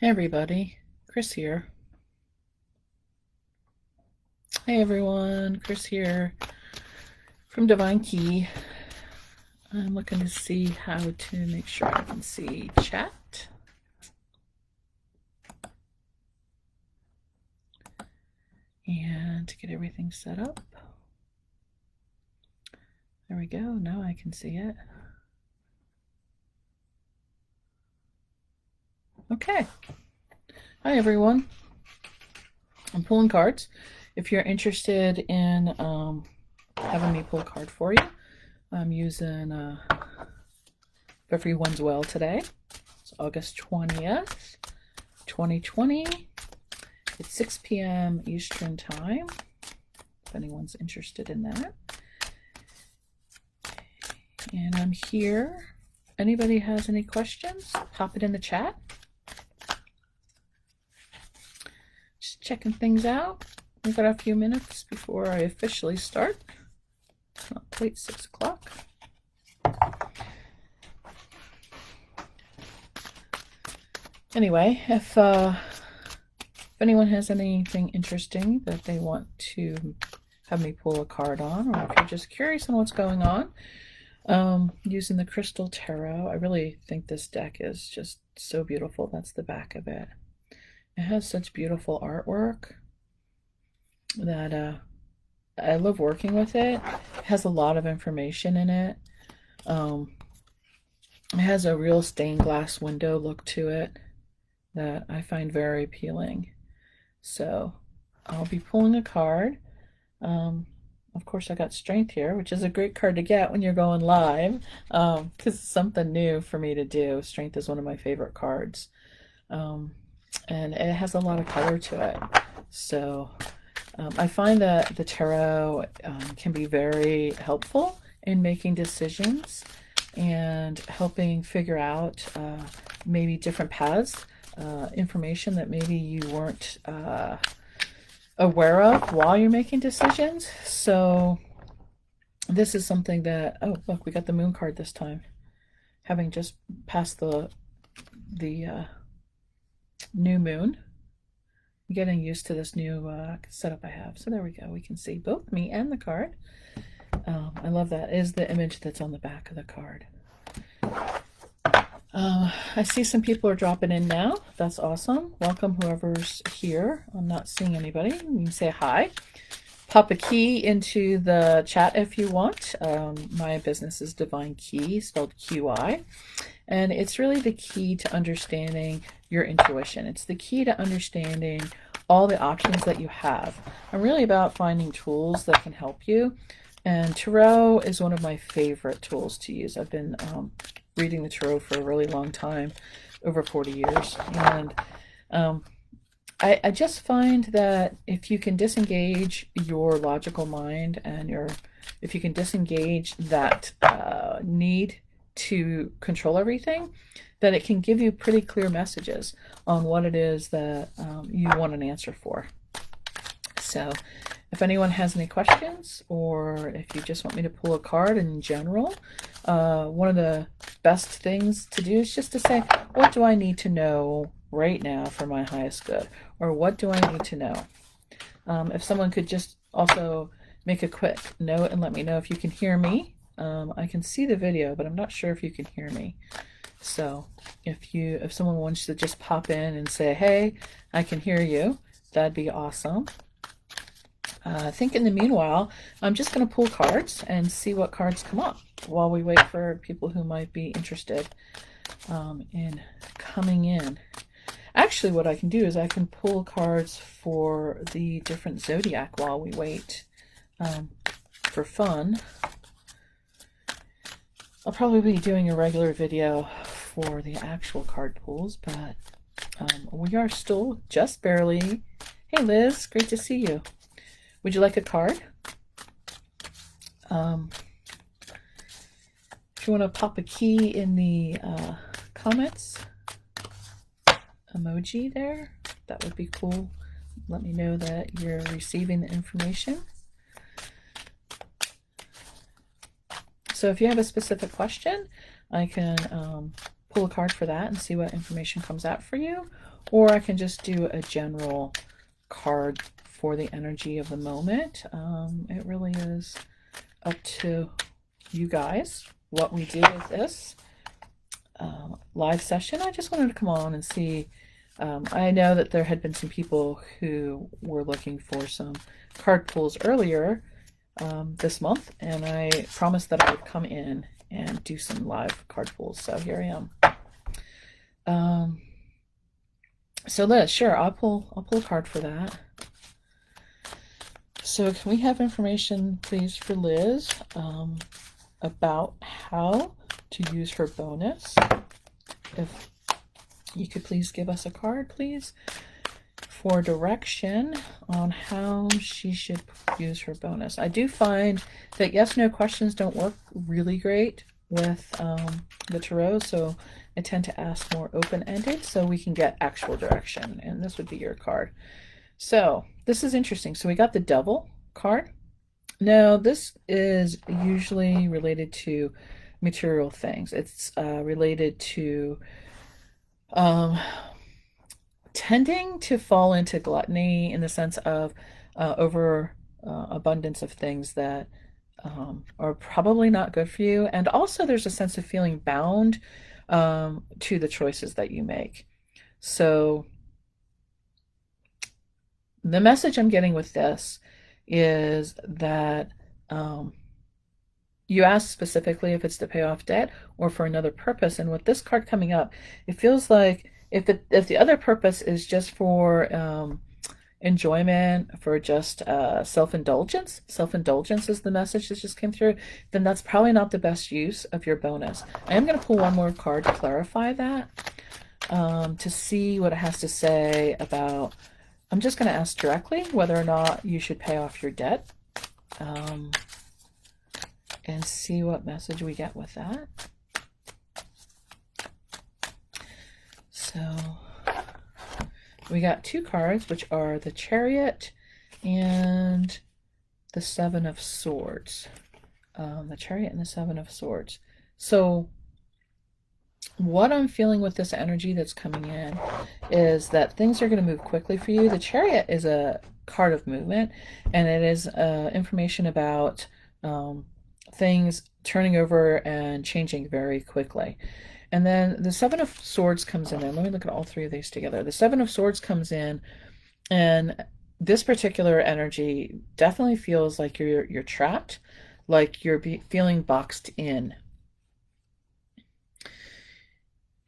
Hey everybody, Chris here. Hey everyone, Chris here from Divine Key. I'm looking to see how to make sure I can see chat. And to get everything set up. There we go, now I can see it. Okay. Hi everyone. I'm pulling cards. If you're interested in having me pull a card for you, I'm using If Everyone's Well today. It's August 20th, 2020. It's 6 p.m. Eastern Time, if anyone's interested in that. And I'm here. Anybody has any questions? Pop it in the chat. Just checking things out. We've got a few minutes before I officially start. It's not quite 6 o'clock. Anyway, if anyone has anything interesting that they want to have me pull a card on, or if you're just curious on what's going on, using the Crystal Tarot, I really think this deck is just so beautiful. That's the back of it. It has such beautiful artwork that I love working with it. It has a lot of information in it. It has a real stained glass window look to it that I find very appealing. So I'll be pulling a card. Of course, I got Strength here, which is a great card to get when you're going live, because it's something new for me to do. Strength is one of my favorite cards, and it has a lot of color to it. So I find that the tarot can be very helpful in making decisions and helping figure out maybe different paths, information that maybe you weren't aware of while you're making decisions. So this is something that, oh look, we got the moon card this time, having just passed the new moon. I'm getting used to this new setup I have. So there we go, we can see both me and the card. I love that. It is the image that's on the back of the card. I see some people are dropping in now. That's awesome. Welcome whoever's here. I'm not seeing anybody. You can say hi. Pop a key into the chat if you want. My business is Divine Key, spelled QI. And it's really the key to understanding your intuition. It's the key to understanding all the options that you have. I'm really about finding tools that can help you. And tarot is one of my favorite tools to use. I've been reading the tarot for a really long time, over 40 years. And I just find that if you can disengage your logical mind and if you can disengage that need to control everything, that it can give you pretty clear messages on what it is that you want an answer for. So if anyone has any questions, or if you just want me to pull a card in general, one of the best things to do is just to say, what do I need to know right now for my highest good? Or what do I need to know? If someone could just also make a quick note and let me know if you can hear me. I can see the video, but I'm not sure if you can hear me. So if someone wants to just pop in and say, hey, I can hear you, that'd be awesome. I think in the meanwhile, I'm just going to pull cards and see what cards come up while we wait for people who might be interested in coming in. Actually, what I can do is I can pull cards for the different zodiac while we wait for fun. I'll probably be doing a regular video for the actual card pulls, but we are still just barely. Hey Liz, great to see you. Would you like a card? If you want to pop a key in the comments, emoji there, that would be cool. Let me know that you're receiving the information. So if you have a specific question, I can pull a card for that and see what information comes out for you, or I can just do a general card for the energy of the moment. It really is up to you guys what we do with this live session. I just wanted to come on and see. I know that there had been some people who were looking for some card pulls earlier this month, and I promised that I would come in and do some live card pulls. So here I am. So Liz, sure, I'll pull a card for that. So can we have information, please, for Liz about how to use her bonus? If you could please give us a card, please, for direction on how she should use her bonus. I do find that yes/no questions don't work really great with the tarot, so I tend to ask more open-ended so we can get actual direction, and this would be your card. So this is interesting. So we got the Devil card. Now this is usually related to material things. It's related to tending to fall into gluttony in the sense of abundance of things that are probably not good for you. And also there's a sense of feeling bound to the choices that you make. So the message I'm getting with this is that you asked specifically if it's to pay off debt or for another purpose. And with this card coming up, it feels like if the other purpose is just for enjoyment, for just self-indulgence is the message that just came through, then that's probably not the best use of your bonus. I am going to pull one more card to clarify that, to see what it has to say about. I'm just going to ask directly whether or not you should pay off your debt, and see what message we get with that. So we got two cards, which are the Chariot and the Seven of Swords. The Chariot and the Seven of Swords. So what I'm feeling with this energy that's coming in is that things are going to move quickly for you. The Chariot is a card of movement, and it is information about things turning over and changing very quickly. And then the Seven of Swords comes in there. Let me look at all three of these together. The Seven of Swords comes in, and this particular energy definitely feels like you're trapped, like you're feeling boxed in.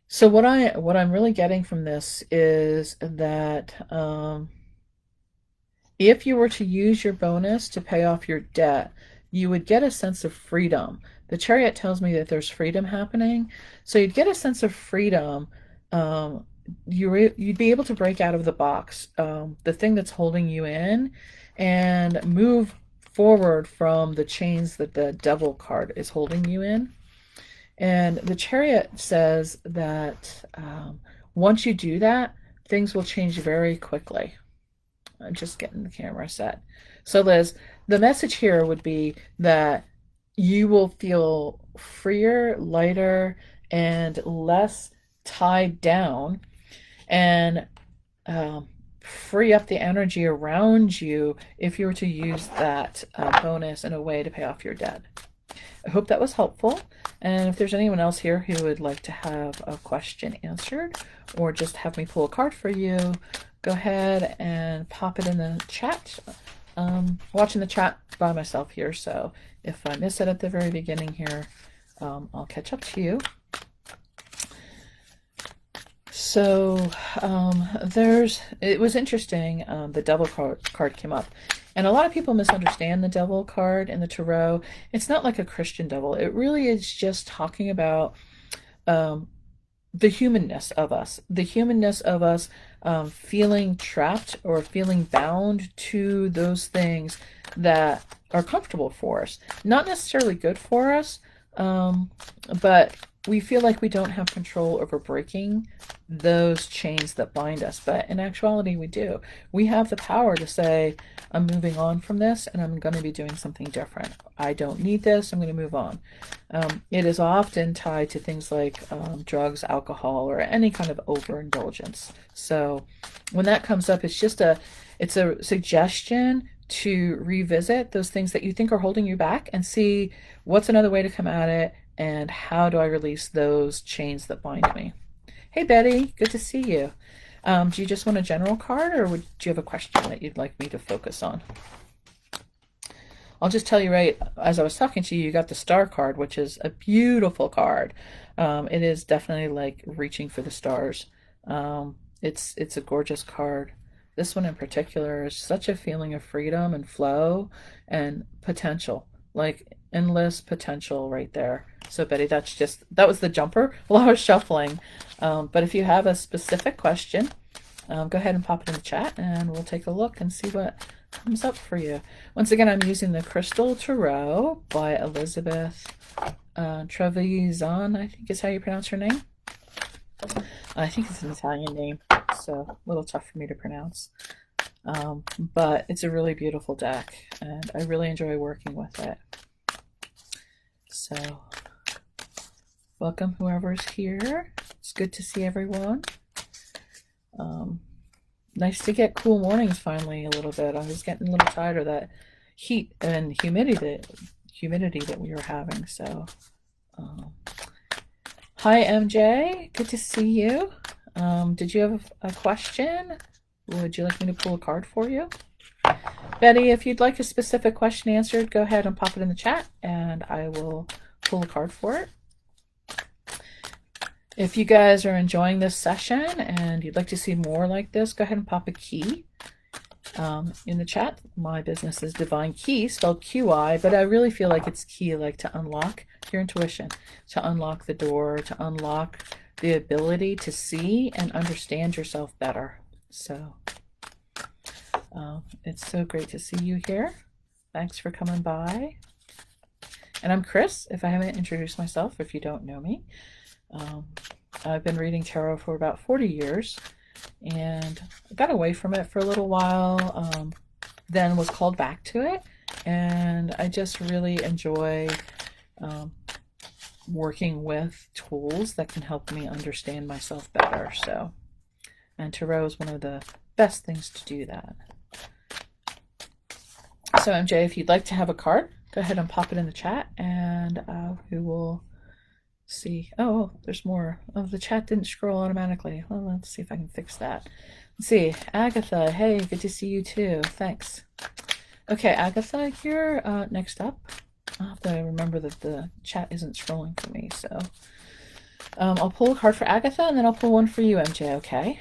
So what I'm really getting from this is that if you were to use your bonus to pay off your debt, you would get a sense of freedom. The Chariot tells me that there's freedom happening. So you'd get a sense of freedom. You'd be able to break out of the box, the thing that's holding you in, and move forward from the chains that the Devil card is holding you in. And the Chariot says that once you do that, things will change very quickly. I'm just getting the camera set. So Liz, the message here would be that you will feel freer, lighter, and less tied down, and free up the energy around you if you were to use that bonus in a way to pay off your debt. I hope that was helpful. And if there's anyone else here who would like to have a question answered or just have me pull a card for you, go ahead and pop it in the chat. Watching the chat by myself here, so if I miss it at the very beginning here, I'll catch up to you. So it was interesting, the Devil card came up. And a lot of people misunderstand the Devil card in the Tarot. It's not like a Christian devil. It really is just talking about the humanness of us. The humanness of us feeling trapped or feeling bound to those things that are comfortable for us. Not necessarily good for us, but we feel like we don't have control over breaking those chains that bind us, but in actuality we do. We have the power to say, I'm moving on from this and I'm going to be doing something different. I don't need this, I'm going to move on. It is often tied to things like drugs, alcohol, or any kind of overindulgence. So when that comes up, it's a suggestion to revisit those things that you think are holding you back and see what's another way to come at it, and how do I release those chains that bind me. Hey Betty, good to see you. Do you just want a general card, or do you have a question that you'd like me to focus on? I'll just tell you right as I was talking to you, you got the star card, which is a beautiful card. It is definitely like reaching for the stars. It's a gorgeous card. This one in particular is such a feeling of freedom and flow and potential, like endless potential right there. So Betty, that was the jumper while I was shuffling. But if you have a specific question, go ahead and pop it in the chat and we'll take a look and see what comes up for you. Once again, I'm using the Crystal Tarot by Elizabeth Trevisan, I think is how you pronounce her name. I think it's an Italian name, so a little tough for me to pronounce. But it's a really beautiful deck, and I really enjoy working with it. So, welcome whoever's here. It's good to see everyone. Nice to get cool mornings finally a little bit. I was getting a little tired of that heat and humidity that we were having. So, hi MJ, good to see you. Did you have a question? Would you like me to pull a card for you? Betty, if you'd like a specific question answered, go ahead and pop it in the chat and I will pull a card for it. If you guys are enjoying this session and you'd like to see more like this, go ahead and pop a key in the chat. My business is Divine Key, spelled QI, but I really feel like it's key, like to unlock your intuition, to unlock the door, to unlock the ability to see and understand yourself better. So it's so great to see you here. Thanks for coming by. And I'm Chris, if I haven't introduced myself, if you don't know me. I've been reading tarot for about 40 years and I got away from it for a little while, then was called back to it, and I just really enjoy working with tools that can help me understand myself better. So, and tarot is one of the best things to do that. So MJ, if you'd like to have a card, go ahead and pop it in the chat and we will see. Oh, there's more. Oh, the chat didn't scroll automatically. Well, let's see if I can fix that. Let's see. Agatha, hey, good to see you too. Thanks. Okay, Agatha here. Next up. I'll have to remember that the chat isn't scrolling for me, so I'll pull a card for Agatha and then I'll pull one for you, MJ, okay?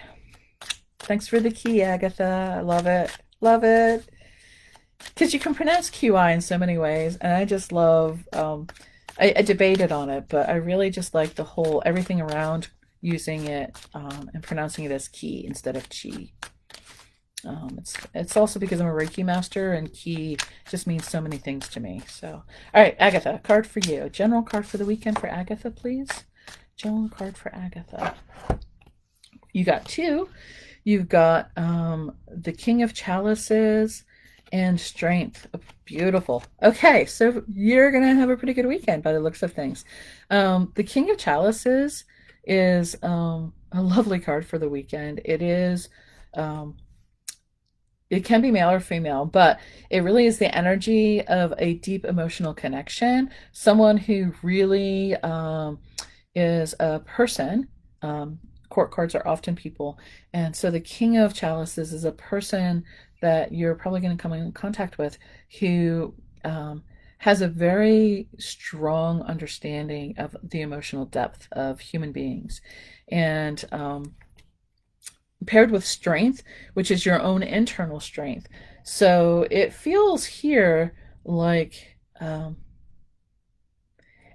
Thanks for the key, Agatha. I love it. Love it. Because you can pronounce QI in so many ways, and I just love I debated on it, but I really just like the whole everything around using it and pronouncing it as key instead of chi. It's also because I'm a Reiki master and ki just means so many things to me. So, all right, Agatha, card for you. General card for the weekend for Agatha, please. General card for Agatha. You got two. You've got the King of Chalices and Strength. Beautiful. Okay, so you're going to have a pretty good weekend by the looks of things. The King of Chalices is a lovely card for the weekend. It is... it can be male or female, but it really is the energy of a deep emotional connection. Someone who really is a person. Court cards are often people. And so the King of Chalices is a person that you're probably going to come in contact with who has a very strong understanding of the emotional depth of human beings. And paired with strength, which is your own internal strength. So it feels here like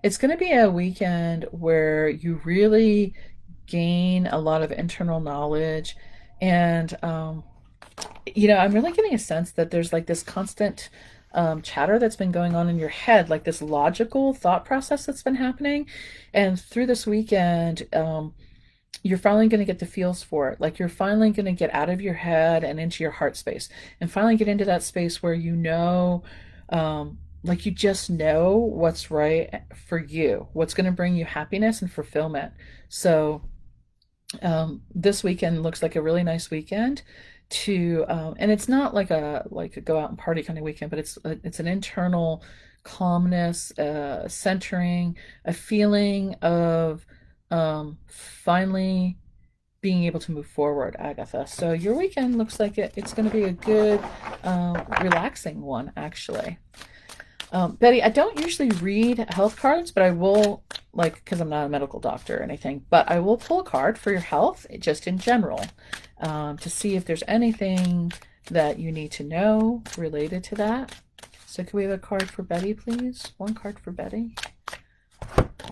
it's going to be a weekend where you really gain a lot of internal knowledge. And, you know, I'm really getting a sense that there's like this constant chatter that's been going on in your head, like this logical thought process that's been happening. And through this weekend, you're finally going to get the feels for it. Like you're finally going to get out of your head and into your heart space and finally get into that space where you know, like you just know what's right for you, what's going to bring you happiness and fulfillment. So this weekend looks like a really nice weekend to and it's not like a go out and party kind of weekend, but it's an internal calmness, centering, a feeling of finally being able to move forward, Agatha. So your weekend looks like it's going to be a good relaxing one, actually. Betty, I don't usually read health cards, but I will, like, because I'm not a medical doctor or anything, but I will pull a card for your health, just in general, to see if there's anything that you need to know related to that. So can we have a card for Betty, please? One card for Betty.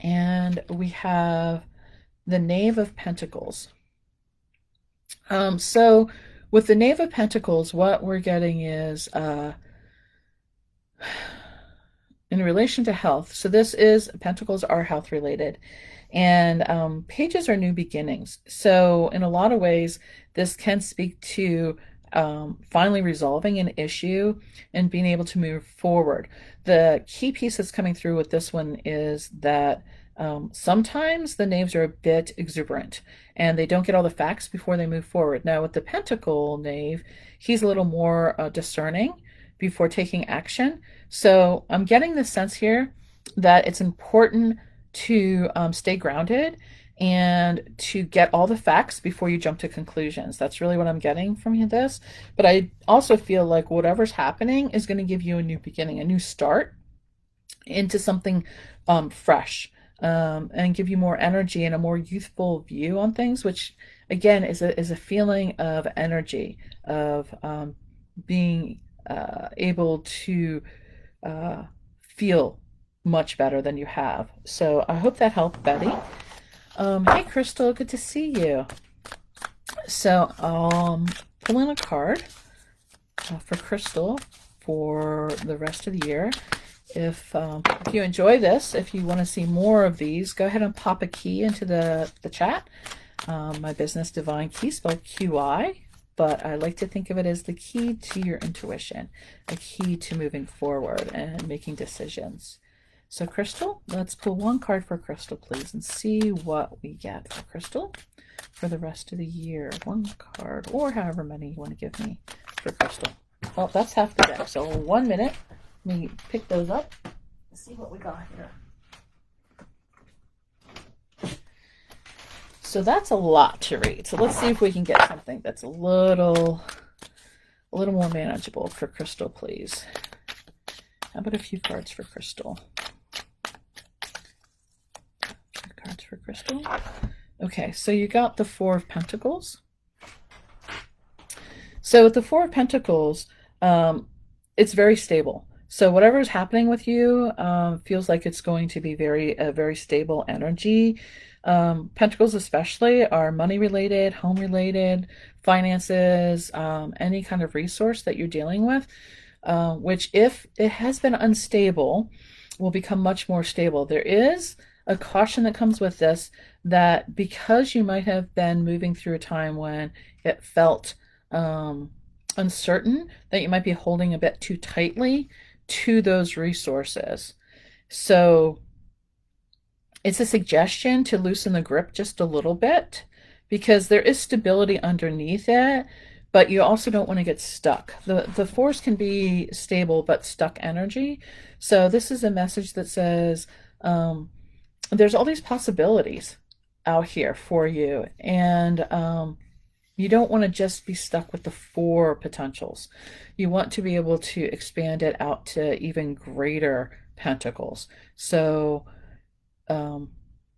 And we have the Knave of Pentacles. So with the Knave of Pentacles, what we're getting is in relation to health. So this is, Pentacles are health related, and pages are new beginnings. So in a lot of ways, this can speak to finally resolving an issue and being able to move forward. The key piece that's coming through with this one is that sometimes the knaves are a bit exuberant and they don't get all the facts before they move forward. Now with the Pentacle knave, he's a little more discerning before taking action. So I'm getting the sense here that it's important to stay grounded and to get all the facts before you jump to conclusions. That's really what I'm getting from this. But I also feel like whatever's happening is going to give you a new beginning, a new start into something fresh, and give you more energy and a more youthful view on things, which again is a feeling of energy, of being able to feel much better than you have. So I hope that helped, Betty. Hey, Crystal, good to see you. So pull in a card for Crystal for the rest of the year. If you enjoy this, if you want to see more of these, go ahead and pop a key into the chat. My business, Divine Key, spelled QI, but I like to think of it as the key to your intuition, a key to moving forward and making decisions. So Crystal, let's pull one card for Crystal, please, and see what we get for Crystal for the rest of the year. One card, or however many you want to give me for Crystal. Well, that's half the deck, so 1 minute. Let me pick those up and see what we got here. So that's a lot to read. So let's see if we can get something that's a little more manageable for Crystal, please. How about a few cards for Crystal? Cards for Crystal. Okay, so you got the Four of Pentacles. So with the Four of Pentacles, it's very stable. So whatever is happening with you feels like it's going to be a very stable energy. Pentacles especially are money related, home related, finances, any kind of resource that you're dealing with, which if it has been unstable, will become much more stable. There is a caution that comes with this, that because you might have been moving through a time when it felt uncertain, that you might be holding a bit too tightly to those resources. So it's a suggestion to loosen the grip just a little bit, because there is stability underneath it, but you also don't want to get stuck. The force can be stable but stuck energy. So this is a message that says there's all these possibilities out here for you, and you don't want to just be stuck with the four potentials. You want to be able to expand it out to even greater pentacles. So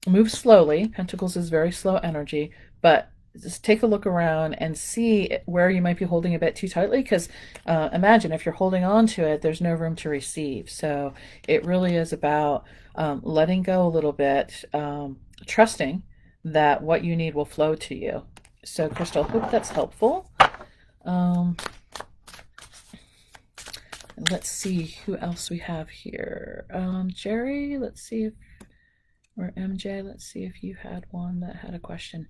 move slowly. Pentacles is very slow energy, but just take a look around and see where you might be holding a bit too tightly, because imagine if you're holding on to it, there's no room to receive. So it really is about letting go a little bit, trusting that what you need will flow to you. So Crystal, I hope that's helpful. And let's see who else we have here. Jerry, let's see if, or MJ, let's see if you had one that had a question.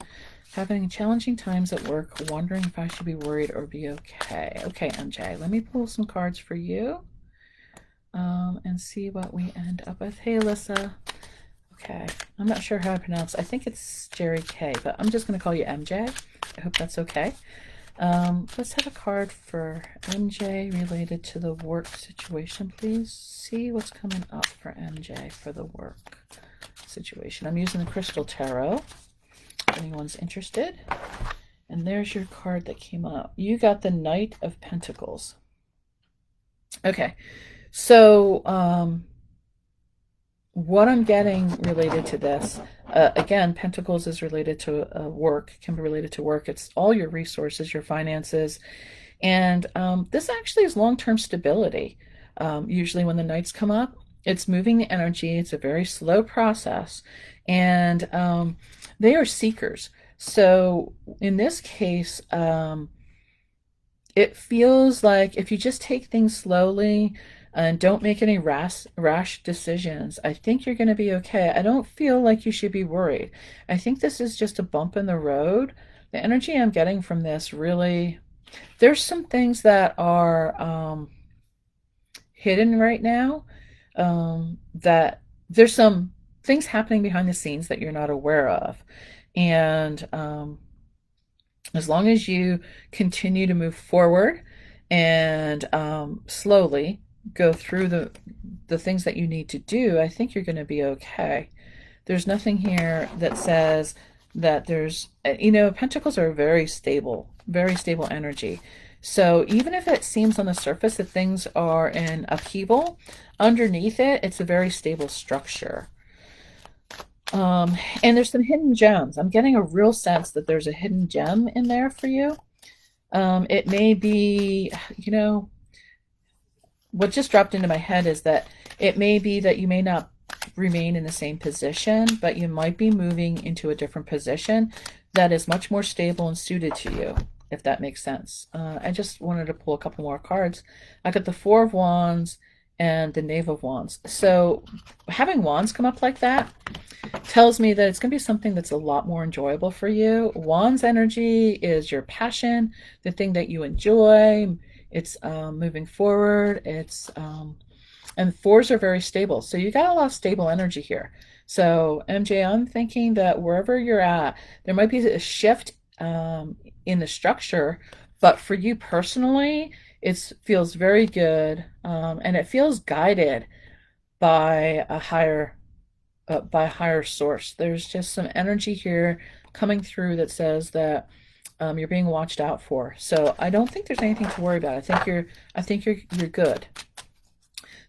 Having challenging times at work, wondering if I should be worried or be okay. Okay, MJ, let me pull some cards for you and see what we end up with. Hey, Alyssa. Okay, I'm not sure how to pronounce. I think it's Jerry K, but I'm just going to call you MJ. I hope that's okay. Let's have a card for MJ related to the work situation, please. See what's coming up for MJ for the work situation. I'm using the Crystal Tarot, if anyone's interested. And there's your card that came up. You got the Knight of Pentacles. Okay, so what I'm getting related to this, again, Pentacles is related to work, can be related to work. It's all your resources, your finances. And this actually is long-term stability. Usually when the Knights come up, it's moving the energy. It's a very slow process. And they are seekers. So in this case, it feels like if you just take things slowly, and don't make any rash decisions, I think you're going to be okay. I don't feel like you should be worried. I think this is just a bump in the road. The energy I'm getting from this really, there's some things that are hidden right now, that there's some things happening behind the scenes that you're not aware of. And as long as you continue to move forward and slowly go through the things that you need to do, I think you're going to be okay. There's nothing here that says that there's, Pentacles are very stable energy. So even if it seems on the surface that things are in upheaval, underneath it, it's a very stable structure. And there's some hidden gems. I'm getting a real sense that there's a hidden gem in there for you. It may be, what just dropped into my head is that it may be that you may not remain in the same position, but you might be moving into a different position that is much more stable and suited to you, if that makes sense. I just wanted to pull a couple more cards. I got the Four of Wands and the Knave of Wands. So having wands come up like that tells me that it's going to be something that's a lot more enjoyable for you. Wands energy is your passion, the thing that you enjoy. It's moving forward. It's and fours are very stable. So you got a lot of stable energy here. So MJ, I'm thinking that wherever you're at, there might be a shift in the structure, but for you personally, it feels very good, and it feels guided by a higher source. There's just some energy here coming through that says that you're being watched out for. So I don't think there's anything to worry about. I think you're good.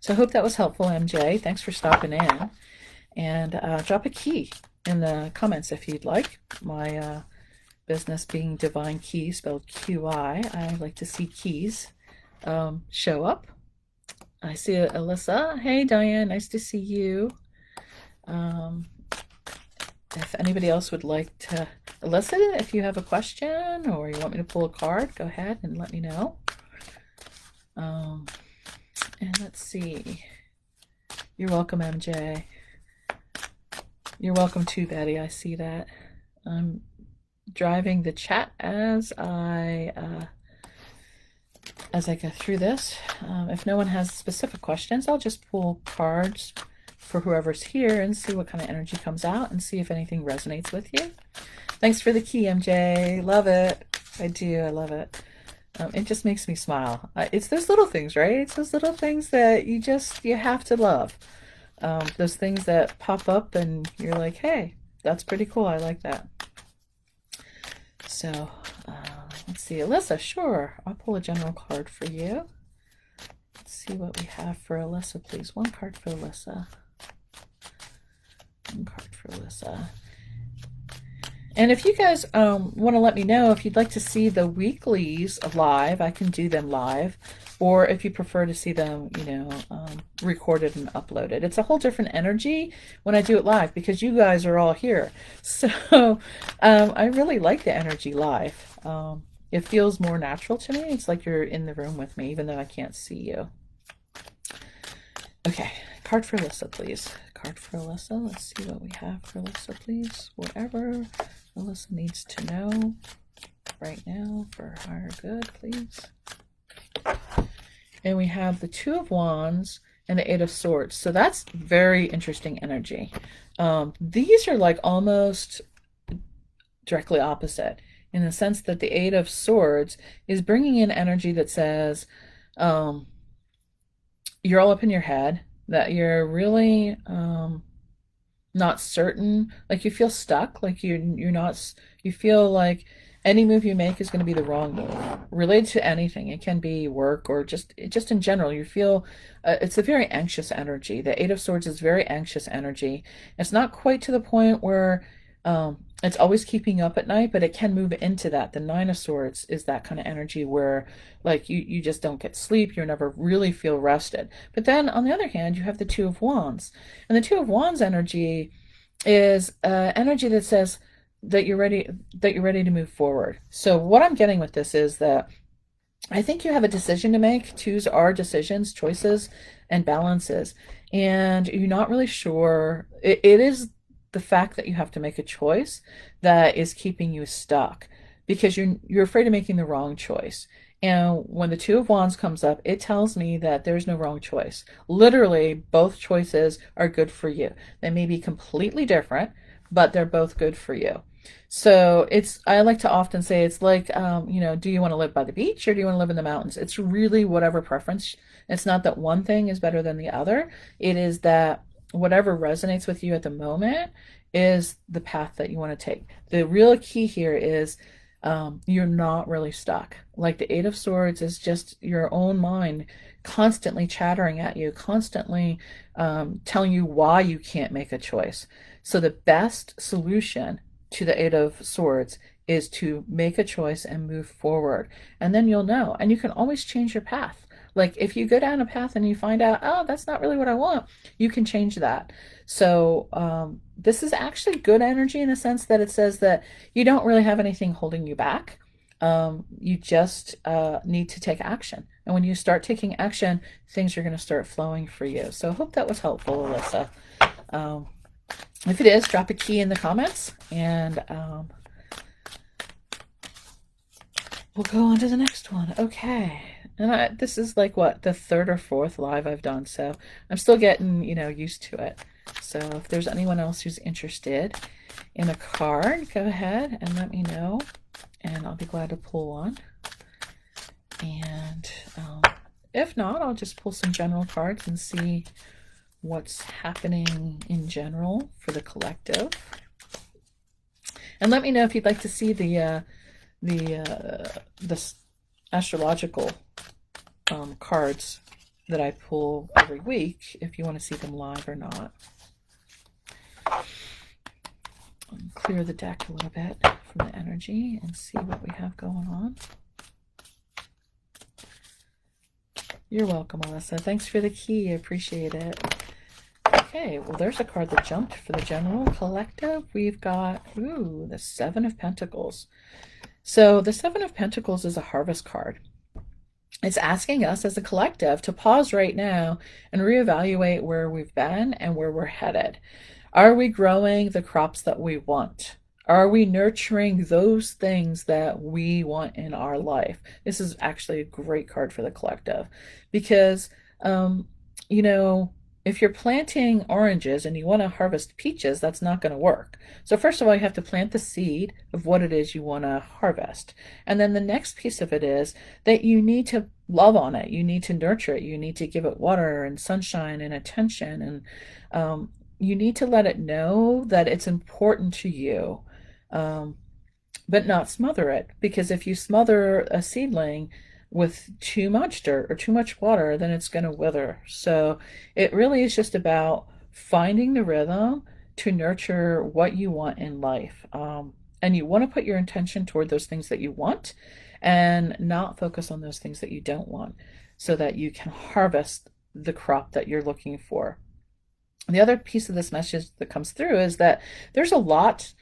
So I hope that was helpful, MJ. Thanks for stopping in. And drop a key in the comments if you'd like. My business being Divine Key, spelled QI. I like to see keys show up. I see Alyssa. Hey, Diane. Nice to see you. If anybody else would like to, Alyssa, if you have a question or you want me to pull a card, go ahead and let me know. And let's see. You're welcome, MJ. You're welcome too, Betty. I see that. I'm driving the chat as I go through this. If no one has specific questions, I'll just pull cards for whoever's here and see what kind of energy comes out and see if anything resonates with you. Thanks for the key, MJ. Love it. I do. I love it. It just makes me smile. It's those little things, right? It's those little things that you have to love. Those things that pop up and you're like, hey, that's pretty cool. I like that. So let's see. Alyssa, sure. I'll pull a general card for you. Let's see what we have for Alyssa, please. One card for Alyssa. One card for Alyssa. And if you guys want to let me know if you'd like to see the weeklies live, I can do them live. Or if you prefer to see them, recorded and uploaded. It's a whole different energy when I do it live because you guys are all here. So I really like the energy live. It feels more natural to me. It's like you're in the room with me, even though I can't see you. Okay, card for Alyssa, please. Card for Alyssa. Let's see what we have for Alyssa, please. Whatever Alyssa needs to know right now for higher good, please. And we have the Two of Wands and the Eight of Swords. So that's very interesting energy. These are like almost directly opposite in the sense that the Eight of Swords is bringing in energy that says you're all up in your head, that you're really not certain, like you feel stuck, like you're not, you feel like any move you make is going to be the wrong move related to anything. It can be work or just in general. You feel it's a very anxious energy. The Eight of Swords is very anxious energy. It's not quite to the point where it's always keeping up at night, but it can move into that. The Nine of Swords is that kind of energy where like you just don't get sleep. You never really feel rested. But then on the other hand, you have the Two of Wands, and the Two of Wands energy is energy that says that you're ready to move forward. So what I'm getting with this is that I think you have a decision to make. Twos are decisions, choices, and balances, and you're not really sure. It is the fact that you have to make a choice that is keeping you stuck because you're afraid of making the wrong choice. And when the Two of Wands comes up, it tells me that there's no wrong choice. Literally, both choices are good for you. They may be completely different, but they're both good for you. So I like to often say it's like, do you want to live by the beach or do you want to live in the mountains? It's really whatever preference. It's not that one thing is better than the other. It is that whatever resonates with you at the moment is the path that you want to take. The real key here is you're not really stuck. Like the Eight of Swords is just your own mind constantly chattering at you, constantly telling you why you can't make a choice. So the best solution to the Eight of Swords is to make a choice and move forward. And then you'll know. And you can always change your path. Like if you go down a path and you find out, oh, that's not really what I want, you can change that. So this is actually good energy in a sense that it says that you don't really have anything holding you back. You just need to take action. And when you start taking action, things are going to start flowing for you. So I hope that was helpful, Alyssa. If it is, drop a key in the comments and we'll go on to the next one. Okay. And this is like what, the third or fourth live I've done. So I'm still getting, used to it. So if there's anyone else who's interested in a card, go ahead and let me know. And I'll be glad to pull one. And if not, I'll just pull some general cards and see what's happening in general for the collective. And let me know if you'd like to see the astrological cards that I pull every week, if you want to see them live or not. Clear the deck a little bit from the energy and see what we have going on. You're welcome, Alyssa. Thanks for the key. I appreciate it. Okay, well, there's a card that jumped for the general collective. We've got, the Seven of Pentacles. So the Seven of Pentacles is a harvest card. It's asking us as a collective to pause right now and reevaluate where we've been and where we're headed. Are we growing the crops that we want? Are we nurturing those things that we want in our life? This is actually a great card for the collective because, if you're planting oranges and you want to harvest peaches, that's not going to work. So first of all, you have to plant the seed of what it is you want to harvest. And then the next piece of it is that you need to love on it. You need to nurture it. You need to give it water and sunshine and attention. And you need to let it know that it's important to you, but not smother it. Because if you smother a seedling with too much dirt or too much water, then it's going to wither. So it really is just about finding the rhythm to nurture what you want in life. And you want to put your intention toward those things that you want and not focus on those things that you don't want so that you can harvest the crop that you're looking for. The other piece of this message that comes through is that there's a lot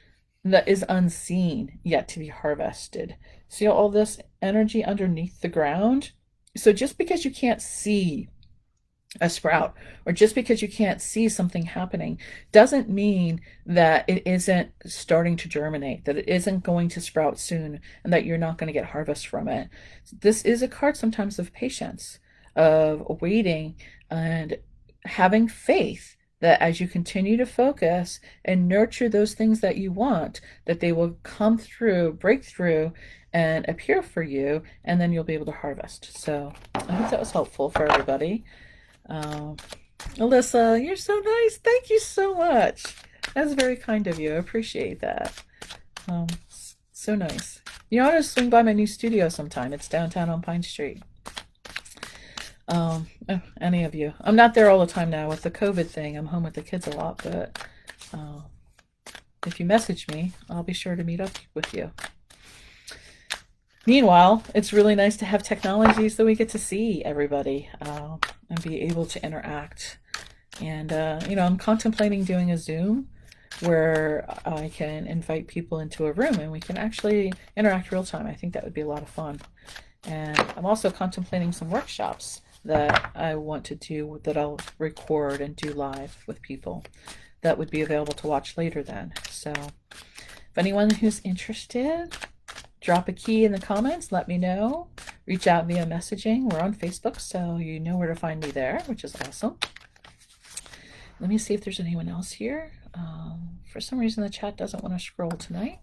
that is unseen yet to be harvested. See all this energy underneath the ground? So just because you can't see a sprout, or just because you can't see something happening doesn't mean that it isn't starting to germinate, that it isn't going to sprout soon, and that you're not going to get harvest from it. This is a card sometimes of patience, of waiting, and having faith that as you continue to focus and nurture those things that you want, that they will come through, break through, and appear for you, and then you'll be able to harvest. So I hope that was helpful for everybody. um, Alyssa, you're so nice. Thank you so much. That's very kind of you. I appreciate that. So nice. You ought to swing by my new studio sometime. It's downtown on Pine Street. Any of you. I'm not there all the time now with the COVID thing. I'm home with the kids a lot, but uh, if you message me, I'll be sure to meet up with you. Meanwhile, it's really nice to have technologies that we get to see everybody and be able to interact. And, I'm contemplating doing a Zoom where I can invite people into a room and we can actually interact real time. I think that would be a lot of fun. And I'm also contemplating some workshops that I want to do that I'll record and do live with people that would be available to watch later then. So if anyone who's interested, drop a key in the comments, let me know. Reach out via messaging. We're on Facebook, so you know where to find me there, which is awesome. Let me see if there's anyone else here. For some reason, the chat doesn't want to scroll tonight,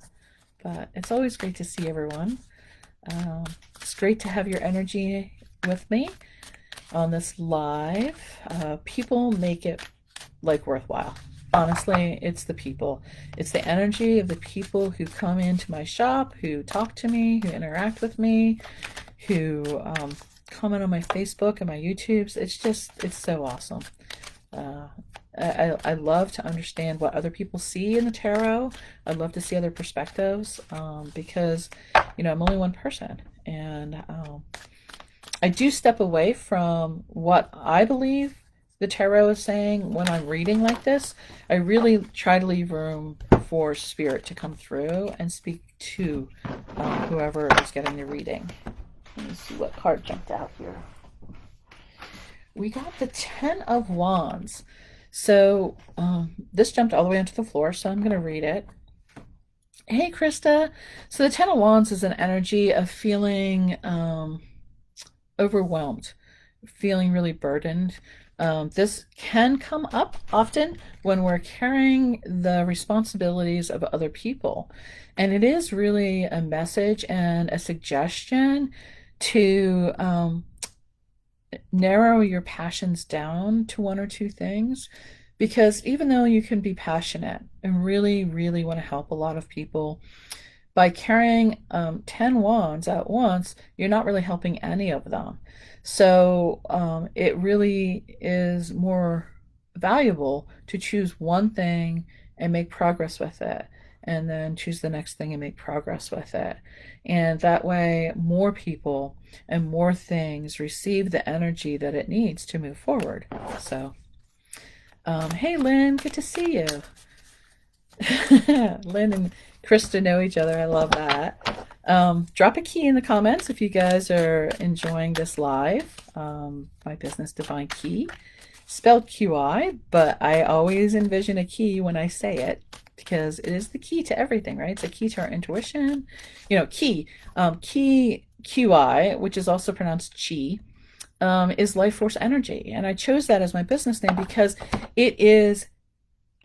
but it's always great to see everyone. It's great to have your energy with me on this live. People make it worthwhile. Honestly, it's the people. It's the energy of the people who come into my shop, who talk to me, who interact with me, who comment on my Facebook and my YouTubes. It's so awesome. I love to understand what other people see in the tarot. I love to see other perspectives because, I'm only one person. And I do step away from what I believe the tarot is saying when I'm reading like this. I really try to leave room for spirit to come through and speak to whoever is getting the reading. Let me see what card jumped out here. We got the Ten of Wands. So this jumped all the way onto the floor, so I'm going to read it. Hey, Krista. So the Ten of Wands is an energy of feeling overwhelmed, feeling really burdened. This can come up often when we're carrying the responsibilities of other people. And it is really a message and a suggestion to narrow your passions down to one or two things. Because even though you can be passionate and really, really want to help a lot of people, by carrying 10 wands at once, you're not really helping any of them. So it really is more valuable to choose one thing and make progress with it, and then choose the next thing and make progress with it. And that way, more people and more things receive the energy that it needs to move forward. So, hey, Lynn, good to see you. Lynn and Krista know each other. I love that. Drop a key in the comments if you guys are enjoying this live. My business, Divine Key, spelled QI, but I always envision a key when I say it because it is the key to everything, right? It's a key to our intuition. Key QI, which is also pronounced chi, is life force energy. And I chose that as my business name because it is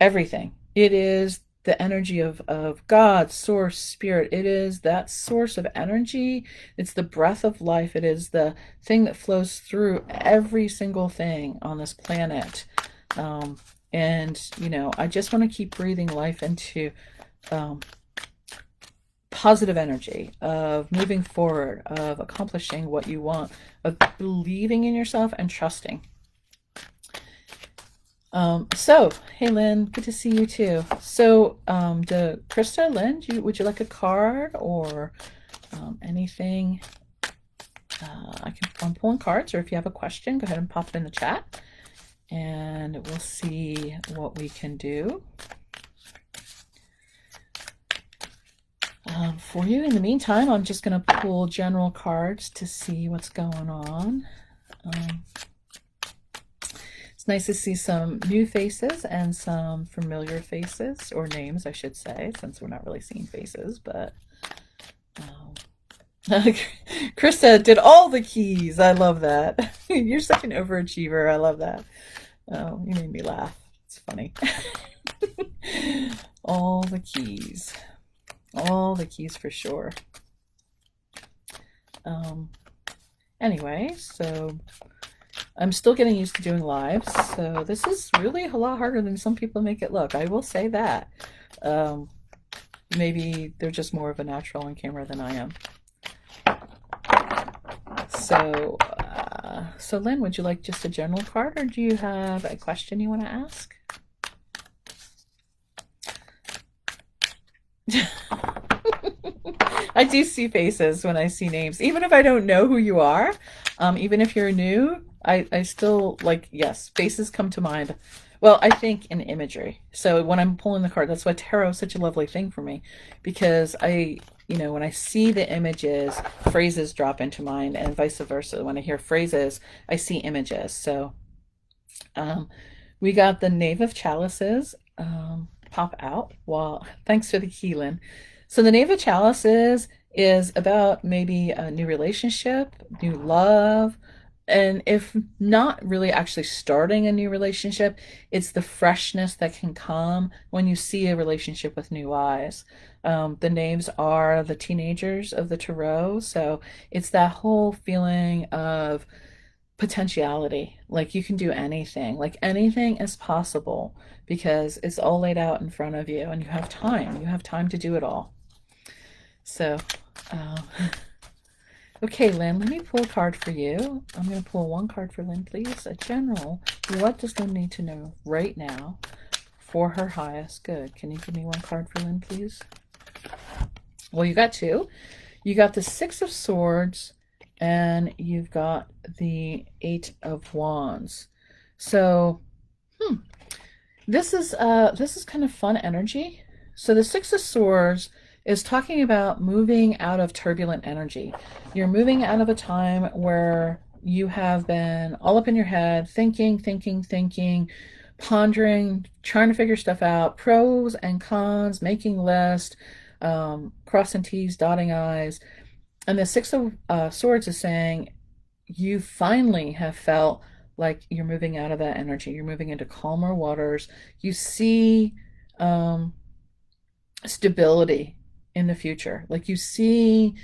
everything. It is the energy of God, source, spirit. It is that source of energy. It's the breath of life. It is the thing that flows through every single thing on this planet. And I just want to keep breathing life into positive energy of moving forward, of accomplishing what you want, of believing in yourself and trusting. So, hey, Lynn, good to see you too. So, Krista, Lynn, would you like a card or anything? I'm pulling cards, or if you have a question, go ahead and pop it in the chat, and we'll see what we can do for you. In the meantime, I'm just going to pull general cards to see what's going on. It's nice to see some new faces and some familiar faces, or names, I should say, since we're not really seeing faces, but um, Krista did all the keys. I love that. You're such an overachiever. I love that. Oh, you made me laugh. It's funny. All the keys. All the keys for sure. Anyway, so I'm still getting used to doing lives, so this is really a lot harder than some people make it look. I will say that. Um, Maybe they're just more of a natural on camera than I am. So Lynn, would you like just a general card, or do you have a question you want to ask? I do see faces when I see names, even if I don't know who you are. Even if you're new, I still like, yes, faces come to mind. Well, I think in imagery. So when I'm pulling the card, that's why tarot is such a lovely thing for me, because when I see the images, phrases drop into mind, and vice versa. When I hear phrases, I see images. So we got the Knave of Chalices pop out. Well, thanks for the key, Lynn. So the Knave of Chalices is about maybe a new relationship, new love, and if not really actually starting a new relationship, it's the freshness that can come when you see a relationship with new eyes. The names are the teenagers of the tarot, so it's that whole feeling of potentiality. Like you can do anything, like anything is possible because it's all laid out in front of you and you have time. You have time to do it all. So, uh, okay, Lynn, let me pull a card for you. I'm going to pull one card for Lynn, please. A general. What does Lynn need to know right now for her highest good? Can you give me one card for Lynn, please? Well, you got two. You got the Six of Swords and you've got the Eight of Wands. So, this is kind of fun energy. So the Six of Swords is talking about moving out of turbulent energy. You're moving out of a time where you have been all up in your head, thinking, pondering, trying to figure stuff out, pros and cons, making lists, crossing T's, dotting I's. And the Six of Swords is saying you finally have felt like you're moving out of that energy. You're moving into calmer waters. You see stability in the future. Like you see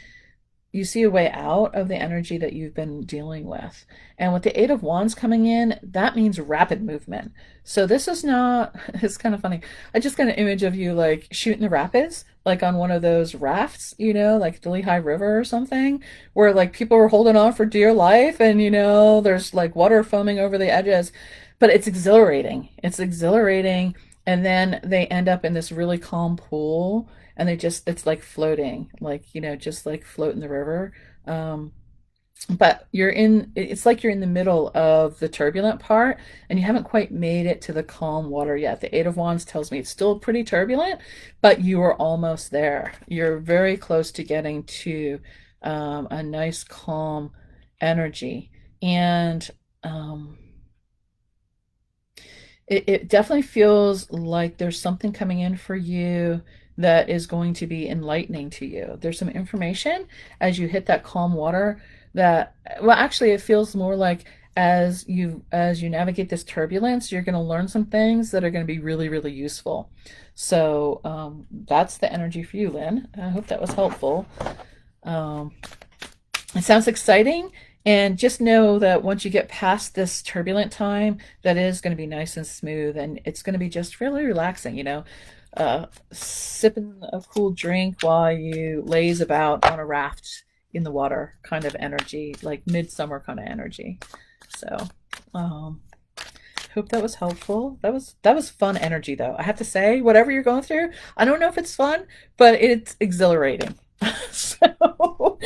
a way out of the energy that you've been dealing with. And with the Eight of Wands coming in, that means rapid movement. So this is not, it's kind of funny. I just got an image of you like shooting the rapids, like on one of those rafts, like the Lehigh River or something, where like people are holding on for dear life and, there's like water foaming over the edges, but it's exhilarating. It's exhilarating. And then they end up in this really calm pool and it's like floating, like, just like float in the river. But it's like you're in the middle of the turbulent part and you haven't quite made it to the calm water yet. The Eight of Wands tells me it's still pretty turbulent, but you are almost there. You're very close to getting to a nice calm energy. And it definitely feels like there's something coming in for you that is going to be enlightening to you. There's some information as you hit that calm water that, well, actually it feels more like as you navigate this turbulence, you're going to learn some things that are going to be really, really useful. So that's the energy for you, Lynn. I hope that was helpful. It sounds exciting. And just know that once you get past this turbulent time, that is going to be nice and smooth, and it's going to be just really relaxing, sipping a cool drink while you laze about on a raft in the water kind of energy, like midsummer kind of energy. So, hope that was helpful. That was fun energy, though. I have to say, whatever you're going through, I don't know if it's fun, but it's exhilarating. So,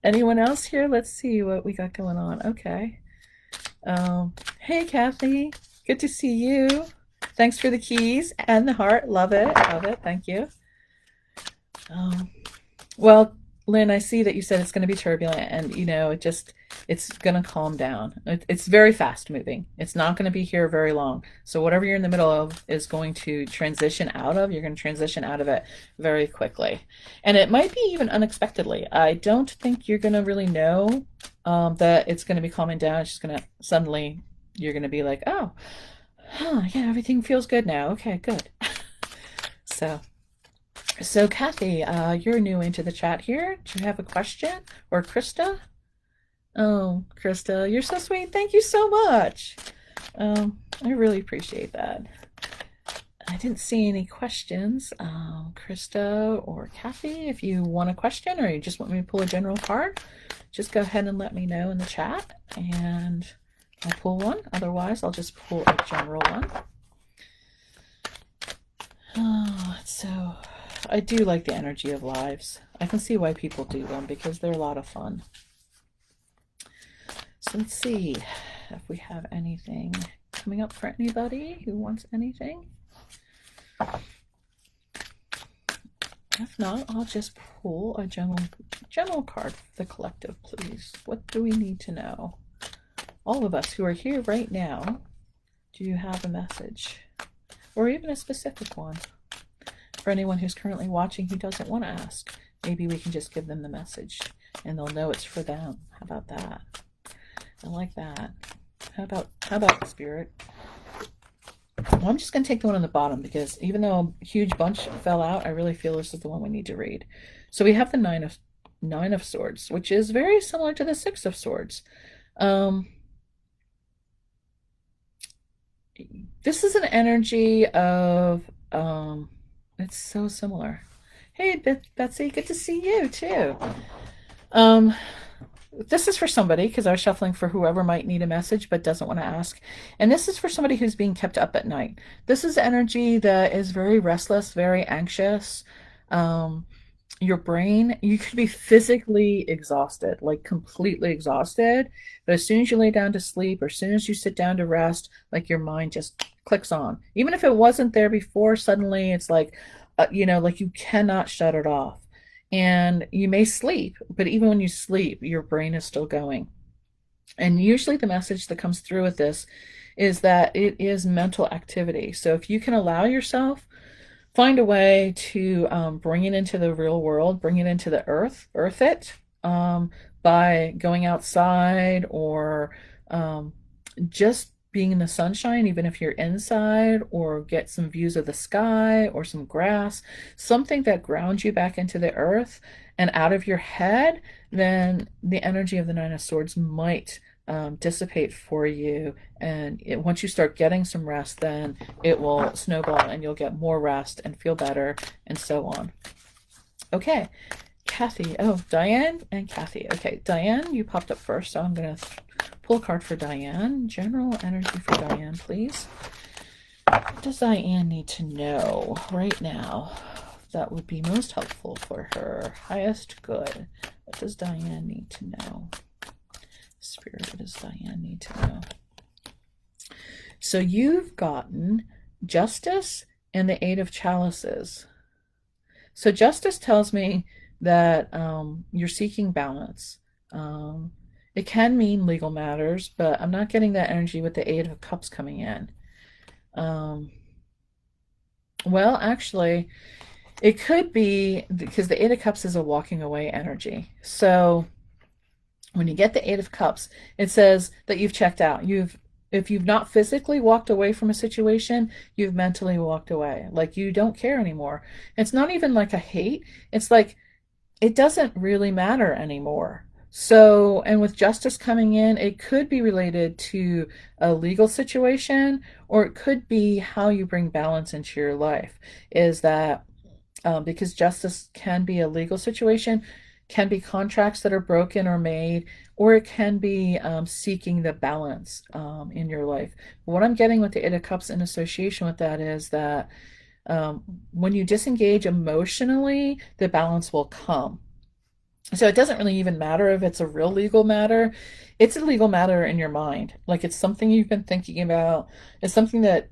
anyone else here? Let's see what we got going on. Okay. Hey, Kathy. Good to see you. Thanks for the keys and the heart. Love it. Love it. Thank you. Well, Lynn, I see that you said it's going to be turbulent, and it's going to calm down. It's very fast moving. It's not going to be here very long. So whatever you're in the middle of is going to transition out of. You're going to transition out of it very quickly, and it might be even unexpectedly. I don't think you're going to really know that it's going to be calming down. It's just going to suddenly you're going to be like, oh, huh, yeah, everything feels good now. Okay, good. So. So, Kathy, you're new into the chat here. Do you have a question? Or Krista? Oh, Krista, you're so sweet. Thank you so much. I really appreciate that. I didn't see any questions. Krista or Kathy, if you want a question or you just want me to pull a general card, just go ahead and let me know in the chat and I'll pull one. Otherwise, I'll just pull a general one. Oh, so I do like the energy of lives. I can see why people do them because they're a lot of fun. So let's see if we have anything coming up for anybody who wants anything. If not, I'll just pull a general card for the collective, please. What do we need to know? All of us who are here right now, do you have a message? Or even a specific one? For anyone who's currently watching who doesn't want to ask, maybe we can just give them the message and they'll know it's for them. How about that? I like that. How about Spirit? Well, I'm just going to take the one on the bottom because even though a huge bunch fell out, I really feel this is the one we need to read. So we have the Nine of Swords, which is very similar to the Six of Swords. This is an energy of it's so similar. Hey, Betsy, good to see you too. This is for somebody because I was shuffling for whoever might need a message but doesn't want to ask. And this is for somebody who's being kept up at night. This is energy that is very restless, very anxious. Your brain, you could be physically exhausted, like completely exhausted. But as soon as you lay down to sleep or as soon as you sit down to rest, like your mind just clicks on. Even if it wasn't there before, suddenly it's like, like you cannot shut it off. And you may sleep, but even when you sleep, your brain is still going. And usually the message that comes through with this is that it is mental activity. So if you can allow yourself, find a way to bring it into the real world, bring it into the earth it by going outside or just being in the sunshine, even if you're inside, or get some views of the sky or some grass, something that grounds you back into the earth and out of your head, then the energy of the Nine of Swords might dissipate for you. And once you start getting some rest, then it will snowball and you'll get more rest and feel better and so on. Okay, Kathy. Oh, Diane and Kathy. Okay, Diane, you popped up first, so I'm going to pull a card for Diane. General energy for Diane, please. What does Diane need to know right now that would be most helpful for her highest good? What does Diane need to know? Spirit, what does Diane need to know? So you've gotten Justice and the Eight of Chalices. So Justice tells me that you're seeking balance. It can mean legal matters, but I'm not getting that energy with the Eight of Cups coming in. Well, actually, it could be because the Eight of Cups is a walking away energy. So when you get the Eight of Cups, it says that you've checked out. If you've not physically walked away from a situation, you've mentally walked away. Like you don't care anymore. It's not even like a hate. It's like it doesn't really matter anymore. So, and with Justice coming in, it could be related to a legal situation, or it could be how you bring balance into your life. Is that because Justice can be a legal situation, can be contracts that are broken or made, or it can be seeking the balance in your life. What I'm getting with the Eight of Cups in association with that is that when you disengage emotionally, the balance will come. So it doesn't really even matter if it's a real legal matter. It's a legal matter in your mind. Like it's something you've been thinking about. It's something that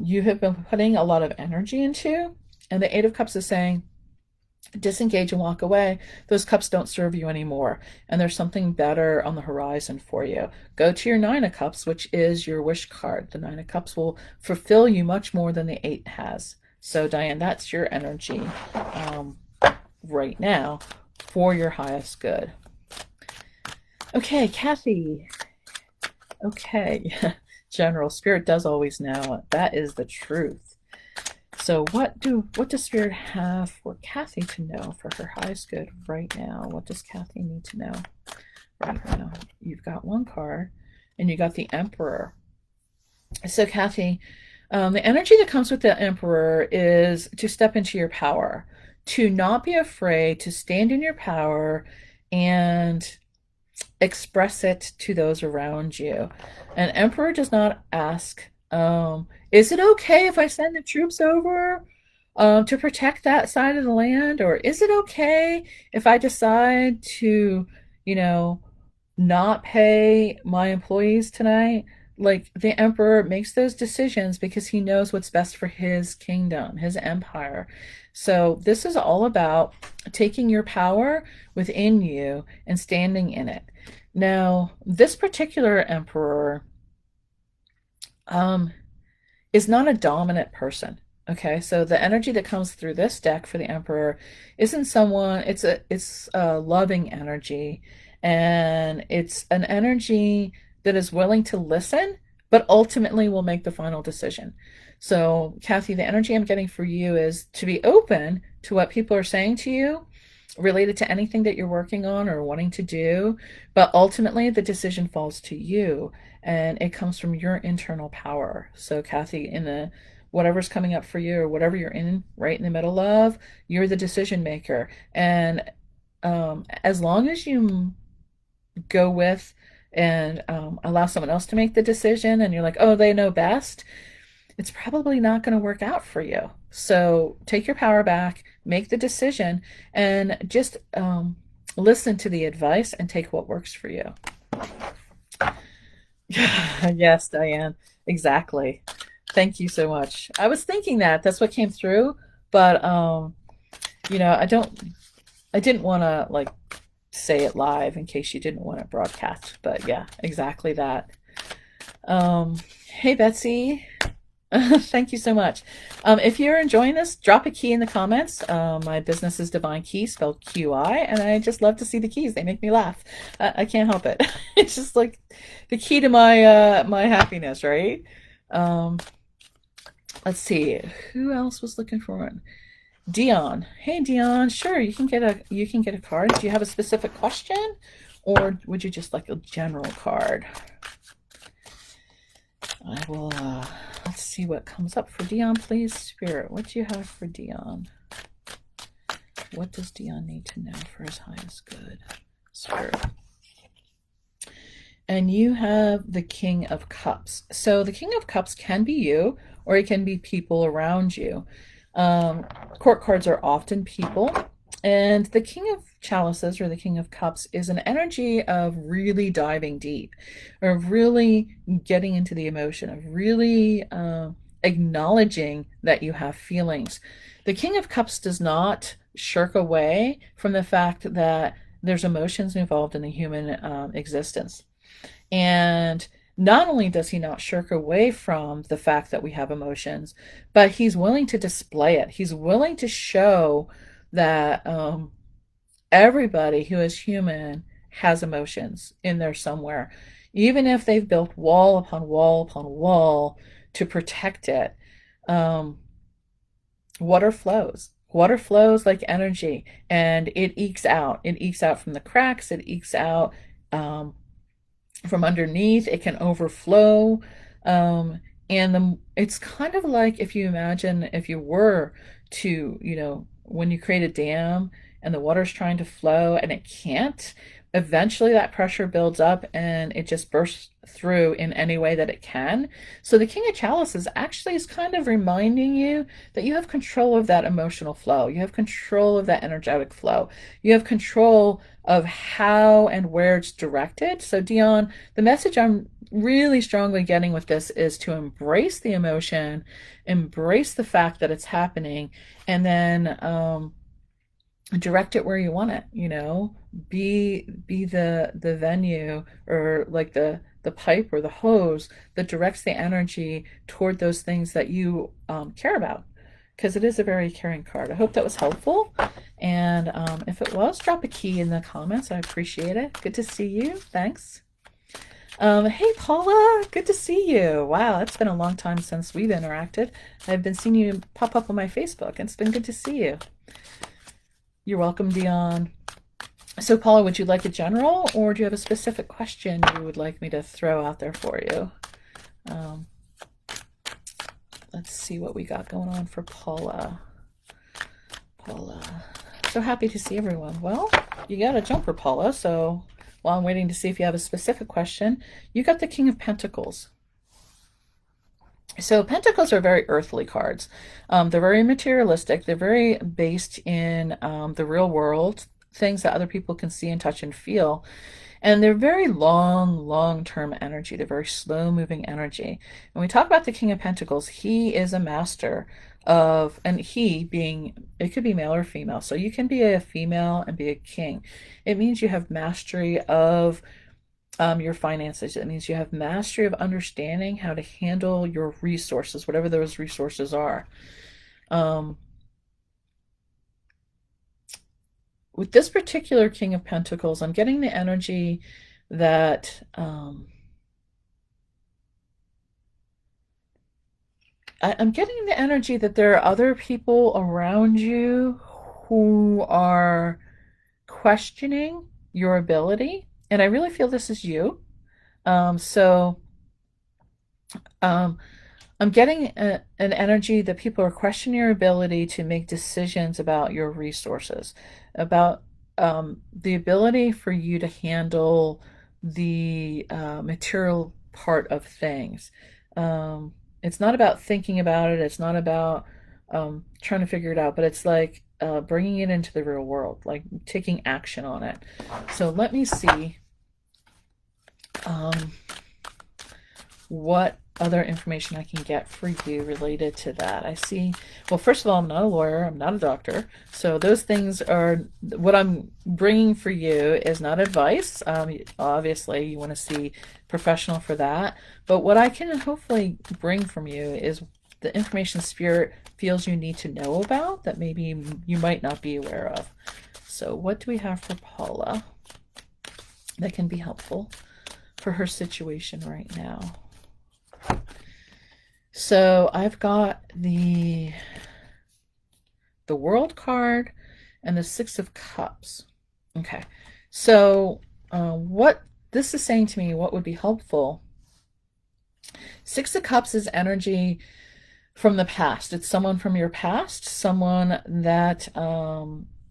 you have been putting a lot of energy into. And the Eight of Cups is saying disengage and walk away, those cups don't serve you anymore. And there's something better on the horizon for you. Go to your Nine of Cups, which is your wish card. The Nine of Cups will fulfill you much more than the Eight has. So, Diane, that's your energy right now for your highest good. Okay, Kathy. Okay. General, Spirit does always know. That is the truth. So what does Spirit have for Kathy to know for her highest good right now? What does Kathy need to know right now? You've got one card, and you got the Emperor. So Kathy, the energy that comes with the Emperor is to step into your power, to not be afraid, to stand in your power, and express it to those around you. An Emperor does not ask, is it okay if I send the troops over to protect that side of the land? Or is it okay if I decide to, not pay my employees tonight? Like, the Emperor makes those decisions because he knows what's best for his kingdom, his empire. So this is all about taking your power within you and standing in it. Now, this particular Emperor is not a dominant person. Okay, so the energy that comes through this deck for the Emperor isn't someone, it's a loving energy, and it's an energy that is willing to listen, but ultimately will make the final decision. So, Kathy, the energy I'm getting for you is to be open to what people are saying to you related to anything that you're working on or wanting to do, but ultimately the decision falls to you and it comes from your internal power. So, Kathy, in the whatever's coming up for you or whatever you're in right in the middle of, you're the decision maker. And as long as you go with and allow someone else to make the decision and you're like, oh, they know best, it's probably not going to work out for you. So take your power back, make the decision, and just listen to the advice and take what works for you. Yes, Diane, exactly. Thank you so much. I was thinking that that's what came through, but I didn't want to like say it live in case you didn't want it broadcast. But yeah, exactly that. Hey Betsy, thank you so much. If you're enjoying this, drop a key in the comments. My business is Divine Key, spelled QI, and I just love to see the keys. They make me laugh. I can't help it. It's just like the key to my happiness, right? Um, let's see. Who else was looking for one? Dion. Hey Dion, sure, you can get a card. Do you have a specific question, or would you just like a general card? I will let's see what comes up for Dion, please. Spirit, what do you have for Dion? What does Dion need to know for his highest good? Spirit. And you have the King of Cups. So the King of Cups can be you, or it can be people around you. Court cards are often people. And the King of Chalices, or the King of Cups, is an energy of really diving deep, of really getting into the emotion, of really acknowledging that you have feelings. The King of Cups does not shirk away from the fact that there's emotions involved in the human existence. And not only does he not shirk away from the fact that we have emotions, but he's willing to display it. He's willing to show that everybody who is human has emotions in there somewhere, even if they've built wall upon wall upon wall to protect it. Water flows. Water flows like energy, and it ekes out. It ekes out from the cracks. It ekes out from underneath. It can overflow. And it's kind of like if you imagine if you were to, when you create a dam and the water's trying to flow and it can't, eventually that pressure builds up and it just bursts through in any way that it can. So the King of Chalices actually is kind of reminding you that you have control of that emotional flow. You have control of that energetic flow. You have control of how and where it's directed. So Dion, the message I'm really strongly getting with this is to embrace the emotion, embrace the fact that it's happening, and then direct it where you want it, you know, be the venue, or like the pipe or the hose that directs the energy toward those things that you care about, because it is a very caring card. I hope that was helpful, and if it was, drop a key in the comments. I appreciate it. Good to see you. Thanks. Hey Paula, good to see you. Wow, it's been a long time since we've interacted. I've been seeing you pop up on my Facebook, and it's been good to see you. You're welcome, Dion. So, Paula, would you like a general, or do you have a specific question you would like me to throw out there for you? Um, let's see what we got going on for Paula. Paula. So happy to see everyone. Well, you got a jumper, Paula. So while I'm waiting to see if you have a specific question, you got the King of Pentacles. So Pentacles are very earthly cards. They're very materialistic. They're very based in the real world, things that other people can see and touch and feel. And they're very long-term energy. They're very slow-moving energy. When we talk about the King of Pentacles, he is a master of, and he being, it could be male or female. So you can be a female and be a king. It means you have mastery of your finances. It means you have mastery of understanding how to handle your resources, whatever those resources are. With this particular King of Pentacles, I'm getting the energy that I'm getting the energy that there are other people around you who are questioning your ability. And I really feel this is you. So I'm getting an energy that people are questioning your ability to make decisions about your resources, about the ability for you to handle the material part of things. It's not about thinking about it. It's not about trying to figure it out, but it's like bringing it into the real world, like taking action on it. So let me see what other information I can get for you related to that. I see, well, first of all, I'm not a lawyer, I'm not a doctor. So those things are, what I'm bringing for you is not advice. Obviously, you want to see professional for that. But what I can hopefully bring from you is the information Spirit feels you need to know about that maybe you might not be aware of. So what do we have for Paula that can be helpful for her situation right now? So I've got the World card and the Six of Cups. Okay, so what this is saying to me, what would be helpful? Six of Cups is energy from the past. It's someone from your past, someone that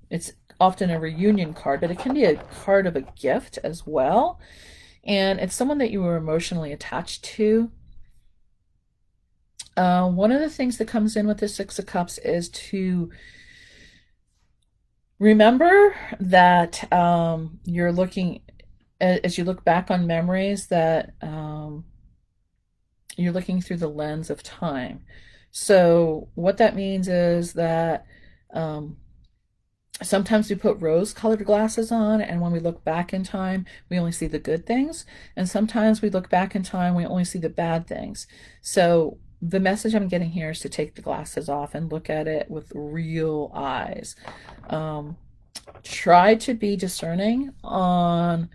it's often a reunion card, but it can be a card of a gift as well. And it's someone that you were emotionally attached to. One of the things that comes in with the Six of Cups is to remember that you're looking, as you look back on memories, that you're looking through the lens of time. So what that means is that sometimes we put rose-colored glasses on, and when we look back in time, we only see the good things. And sometimes we look back in time, we only see the bad things. So the message I'm getting here is to take the glasses off and look at it with real eyes. Try to be discerning on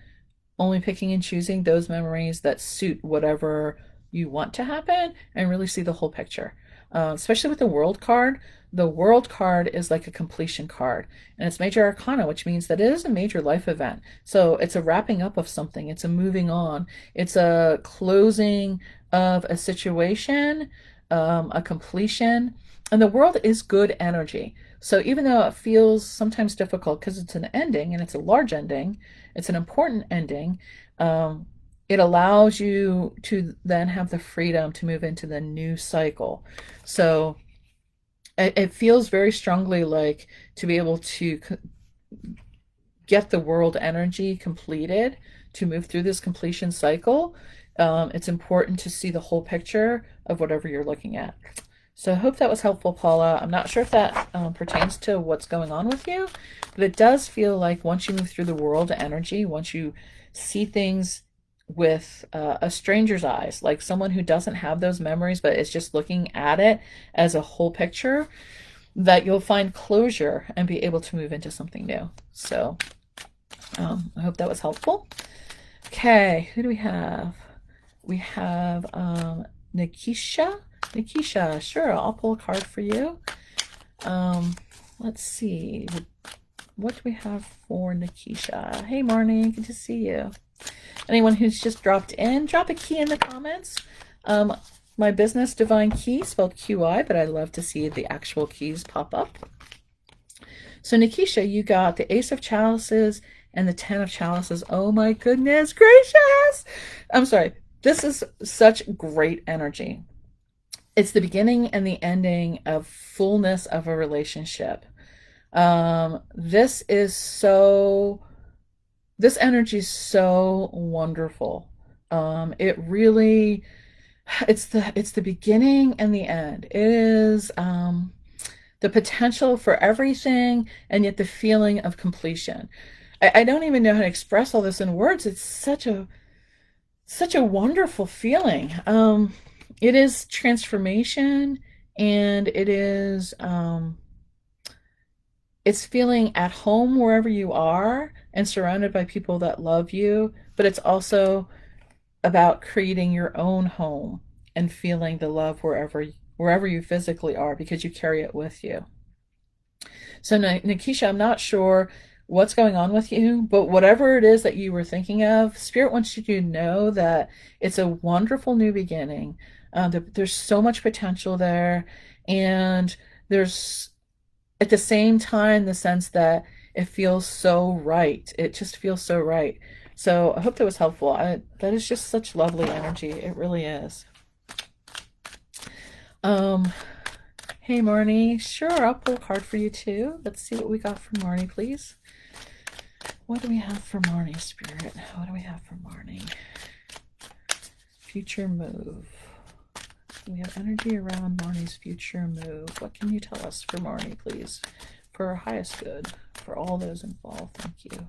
only picking and choosing those memories that suit whatever you want to happen, and really see the whole picture. Especially with the World card. The World card is like a completion card, and it's major arcana, which means that it is a major life event. So it's a wrapping up of something, it's a moving on, it's a closing of a situation, a completion. And the World is good energy. So even though it feels sometimes difficult because it's an ending, and it's a large ending, it's an important ending, it allows you to then have the freedom to move into the new cycle. So it feels very strongly like to be able to get the World energy completed, to move through this completion cycle. It's important to see the whole picture of whatever you're looking at. So I hope that was helpful, Paula. I'm not sure if that pertains to what's going on with you, but it does feel like once you move through the world of energy, once you see things with a stranger's eyes, like someone who doesn't have those memories but is just looking at it as a whole picture, that you'll find closure and be able to move into something new. So I hope that was helpful. Okay, who do we have? We have Nikisha. Nikisha, sure, I'll pull a card for you. Let's see. What do we have for Nikisha? Hey, Marnie, good to see you. Anyone who's just dropped in, drop a key in the comments. My business, Divine Key, spelled QI, but I love to see the actual keys pop up. So, Nikisha, you got the Ace of Chalices and the 10 of Chalices. Oh my goodness gracious! I'm sorry. This is such great energy. It's the beginning and the ending of fullness of a relationship. This energy is so wonderful. It really, it's the beginning and the end. It is the potential for everything, and yet the feeling of completion. I don't even know how to express all this in words. It's such a wonderful feeling. It is transformation, and it is it's feeling at home wherever you are and surrounded by people that love you, but it's also about creating your own home and feeling the love wherever you physically are, because you carry it with you. So Nikisha, I'm not sure what's going on with you, but whatever it is that you were thinking of, Spirit wants you to know that it's a wonderful new beginning. There's so much potential there, and there's at the same time the sense that it feels so right. It just feels so right. So I hope that was helpful. That is just such lovely energy. It really is. Hey, Marnie. Sure, I'll pull a card for you too. Let's see what we got for Marnie, please. What do we have for Marnie, Spirit? What do we have for Marnie? Future move. We have energy around Marnie's future move. What can you tell us for Marnie, please? For our highest good, for all those involved. Thank you.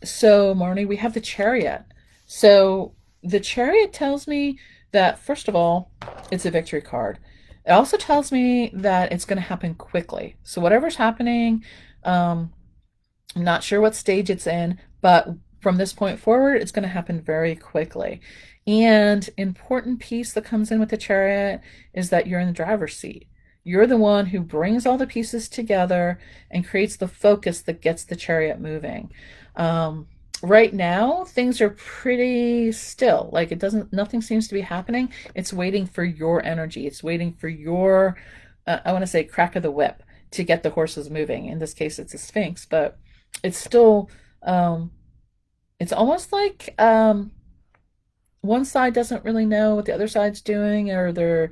So Marnie, we have the Chariot. So the Chariot tells me that, first of all, it's a victory card. It also tells me that it's going to happen quickly. So whatever's happening, I'm not sure what stage it's in, but from this point forward, it's going to happen very quickly. And important piece that comes in with the Chariot is that you're in the driver's seat. You're the one who brings all the pieces together and creates the focus that gets the Chariot moving. Right now, things are pretty still. Like nothing seems to be happening. It's waiting for your energy. It's waiting for your, I want to say, crack of the whip to get the horses moving. In this case, it's a Sphinx, but it's still, it's almost like one side doesn't really know what the other side's doing, or they're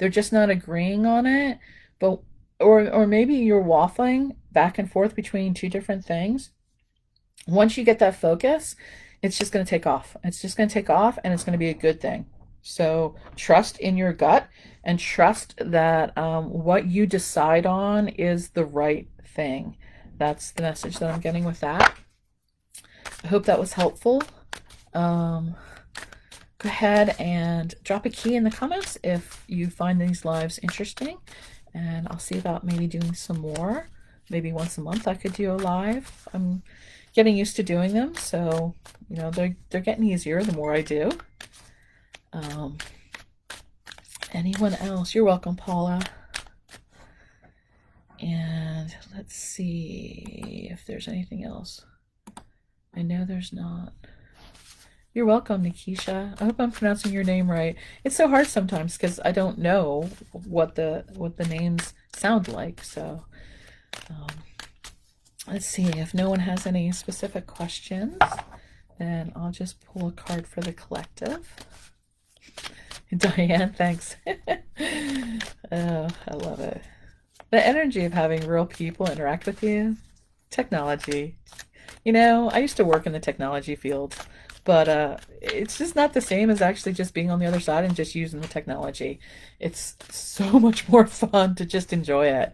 just not agreeing on it. But or maybe you're waffling back and forth between two different things. Once you get that focus, it's just going to take off. It's just going to take off, and it's going to be a good thing. So trust in your gut, and trust that what you decide on is the right thing. That's the message that I'm getting with that. I hope that was helpful. Go ahead and drop a key in the comments if you find these lives interesting, and I'll see about maybe doing some more. Maybe once a month I could do a live. I'm getting used to doing them, so you know they're getting easier the more I do. Anyone else? You're welcome, Paula. And let's see if there's anything else. I know there's not. You're welcome, Nikisha. I hope I'm pronouncing your name right. It's so hard sometimes because I don't know what the names sound like. So let's see if no one has any specific questions. Then I'll just pull a card for the collective. Diane, thanks. Oh, I love it. The energy of having real people interact with you. Technology. You know, I used to work in the technology field But it's just not the same as actually just being on the other side and just using the technology. It's so much more fun to just enjoy it.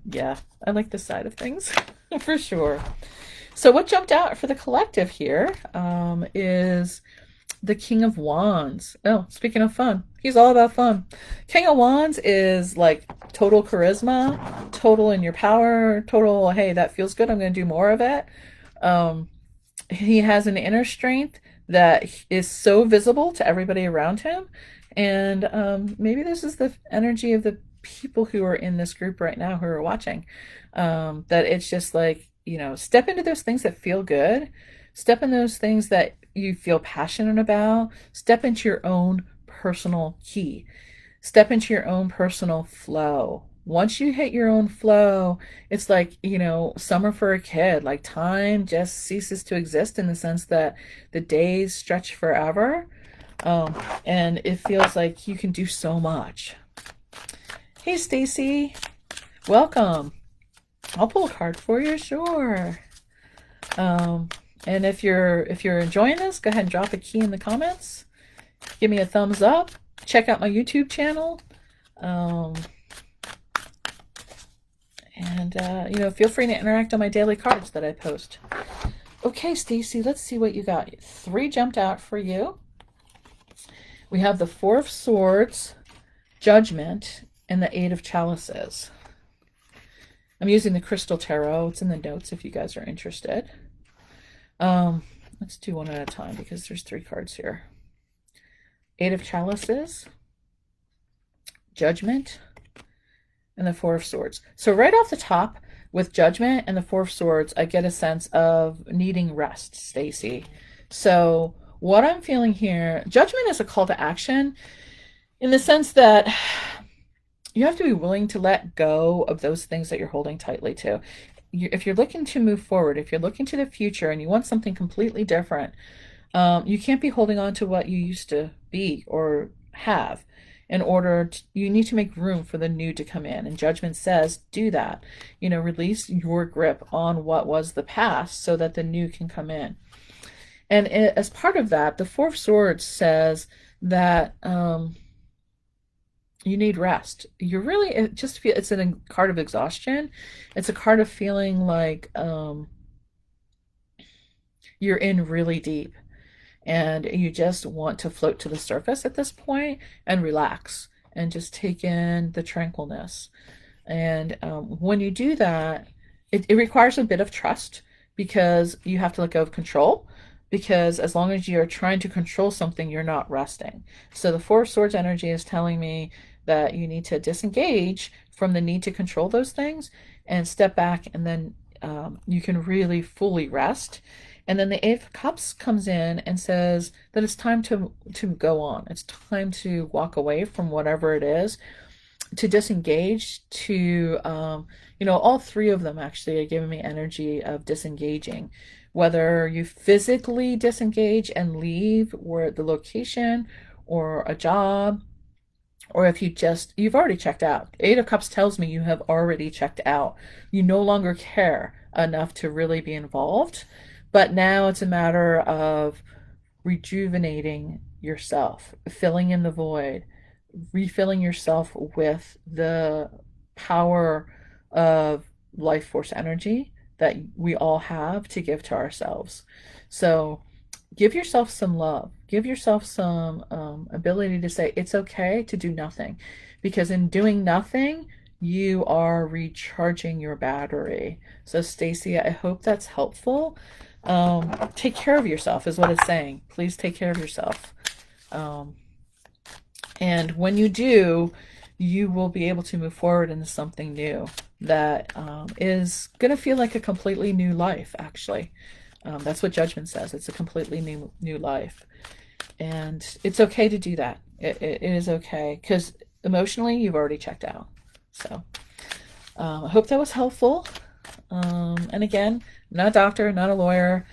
Yeah, I like this side of things for sure. So what jumped out for the collective here is the King of Wands. Oh, speaking of fun, he's all about fun. King of Wands is like total charisma, total in your power, total, hey, that feels good, I'm going to do more of it. He has an inner strength that is so visible to everybody around him. And maybe this is the energy of the people who are in this group right now who are watching. That it's just like, step into those things that feel good. Step in those things that you feel passionate about. Step into your own personal key. Step into your own personal flow. Once you hit your own flow, it's like, summer for a kid. Like time just ceases to exist in the sense that the days stretch forever. And it feels like you can do so much. Hey, Stacy, welcome. I'll pull a card for you, sure. And if you're enjoying this, go ahead and drop a key in the comments. Give me a thumbs up. Check out my YouTube channel. And feel free to interact on my daily cards that I post. Okay, Stacy, let's see what you got. 3 jumped out for you. We have the 4 of Swords, Judgment, and the 8 of Chalices. I'm using the Crystal Tarot. It's in the notes if you guys are interested. Let's do one at a time because there's 3 cards here. 8 of Chalices, Judgment, and the 4 of Swords. So right off the top with Judgment and the 4 of Swords, I get a sense of needing rest, Stacy. So what I'm feeling here, Judgment is a call to action in the sense that you have to be willing to let go of those things that you're holding tightly to. If you're looking to move forward, if you're looking to the future and you want something completely different, you can't be holding on to what you used to be or have. You need to make room for the new to come in. And Judgment says, do that. Release your grip on what was the past so that the new can come in. And as part of that, the 4 of Swords says that you need rest. It's a card of exhaustion. It's a card of feeling like you're in really deep and you just want to float to the surface at this point and relax and just take in the tranquilness. And when you do that, it requires a bit of trust because you have to let go of control. Because as long as you're trying to control something, you're not resting. So the 4 of Swords energy is telling me that you need to disengage from the need to control those things and step back, and then you can really fully rest. And then the 8 of Cups comes in and says that it's time to go on. It's time to walk away from whatever it is, to disengage, to, all 3 of them actually are giving me energy of disengaging. Whether you physically disengage and leave where the location or a job, or if you've already checked out. 8 of Cups tells me you have already checked out. You no longer care enough to really be involved, but now it's a matter of rejuvenating yourself, filling in the void, refilling yourself with the power of life force energy that we all have to give to ourselves. So give yourself some love. Give yourself some ability to say it's okay to do nothing, because in doing nothing, you are recharging your battery. So Stacy, I hope that's helpful. Take care of yourself is what it's saying. Please take care of yourself. And when you do, you will be able to move forward into something new that is going to feel like a completely new life, actually. That's what Judgment says. It's a completely new life. And it's okay to do that. It is okay, because emotionally, you've already checked out. So I hope that was helpful. And again, I'm not a doctor, not a lawyer.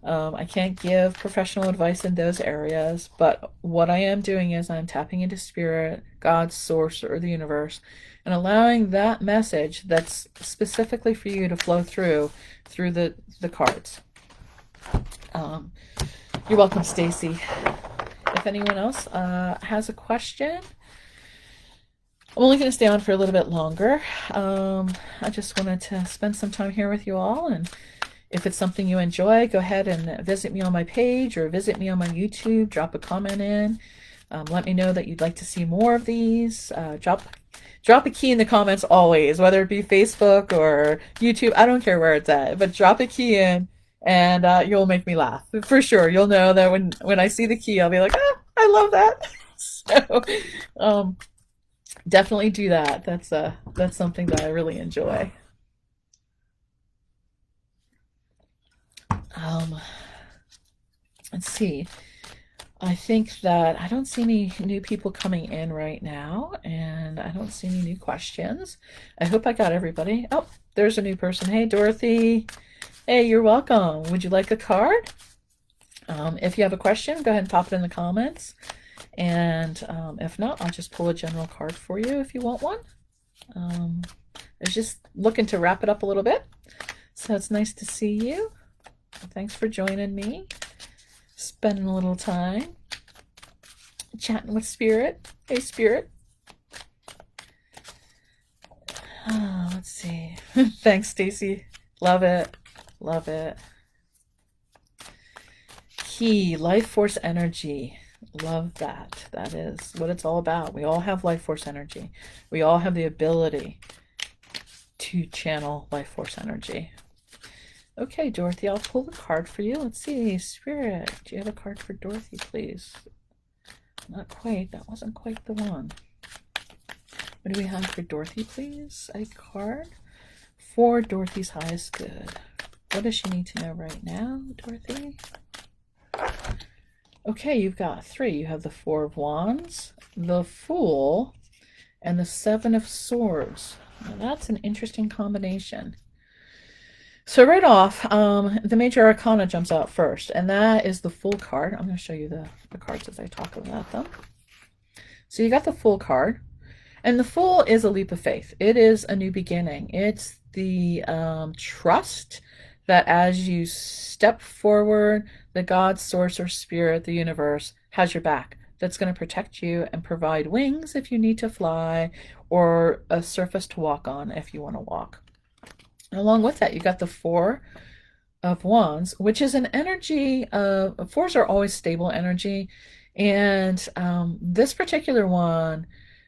I can't give professional advice in those areas, but what I am doing is I'm tapping into spirit, God's source, or the universe, and allowing that message that's specifically for you to flow through the cards. You're welcome, Stacy. If anyone else has a question, I'm only going to stay on for a little bit longer. I just wanted to spend some time here with you all, and if it's something you enjoy, go ahead and visit me on my page or visit me on my YouTube. Drop a comment in. Let me know that you'd like to see more of these. Drop a key in the comments always, whether it be Facebook or YouTube. I don't care where it's at, but drop a key in, and you'll make me laugh for sure. You'll know that when I see the key, I'll be like, ah, I love that. So, definitely do that. That's something that I really enjoy. Um, let's see. I think that I don't see any new people coming in right now, and I don't see any new questions. I hope I got everybody. Oh, there's a new person. Hey, Dorothy. Hey, you're welcome. Would you like a card? If you have a question, go ahead and pop it in the comments. And if not, I'll just pull a general card for you if you want one. I was just looking to wrap it up a little bit. So it's nice to see you. Thanks for joining me. Spending a little time chatting with Spirit. Hey, Spirit. Let's see. Thanks, Stacy. Love it. Love it. Key, life force energy. Love that. That is what it's all about. We all have life force energy. We all have the ability to channel life force energy. Okay, Dorothy, I'll pull the card for you. Let's see. Spirit, do you have a card for Dorothy, please? Not quite. That wasn't quite the one. What do we have for Dorothy, please? A card for Dorothy's highest good. What does she need to know right now, Dorothy? Okay, you've got 3. You have the 4 of Wands, the Fool, and the 7 of Swords. Now that's an interesting combination. So right off, the Major Arcana jumps out first, and that is the Fool card. I'm going to show you the cards as I talk about them. So you got the Fool card, and the Fool is a leap of faith. It is a new beginning. It's the trust that as you step forward, the God, Source, or Spirit, the universe, has your back. That's going to protect you and provide wings if you need to fly, or a surface to walk on if you want to walk. Along with that, you got the 4 of Wands, which is an energy of 4s are always stable energy. And this particular one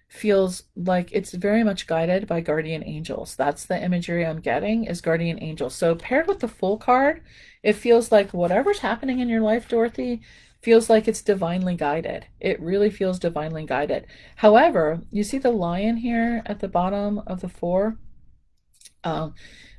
feels like it's very much guided by guardian angels. That's the imagery I'm getting, is guardian angels. So paired with the Fool card, it feels like whatever's happening in your life, Dorothy, feels like it's divinely guided. It really feels divinely guided. However, you see the lion here at the bottom of the 4?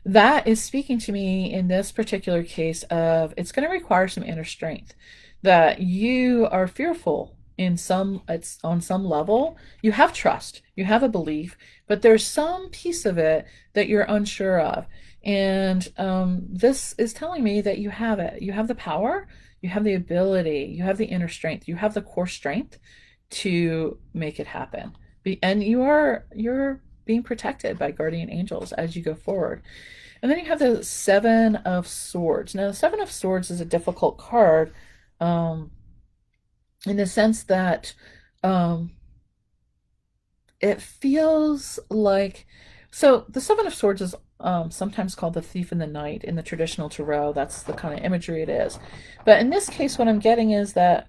That is speaking to me in this particular case of it's going to require some inner strength, that you are fearful it's on some level. You have trust, you have a belief, but there's some piece of it that you're unsure of. And this is telling me that you have it. You have the power, you have the ability, you have the inner strength, you have the core strength to make it happen. And you're being protected by guardian angels as you go forward. And then you have the 7 of Swords. Now, the 7 of Swords is a difficult card in the sense that it feels like... So the 7 of Swords is sometimes called the thief in the night in the traditional tarot. That's the kind of imagery it is. But in this case, what I'm getting is that,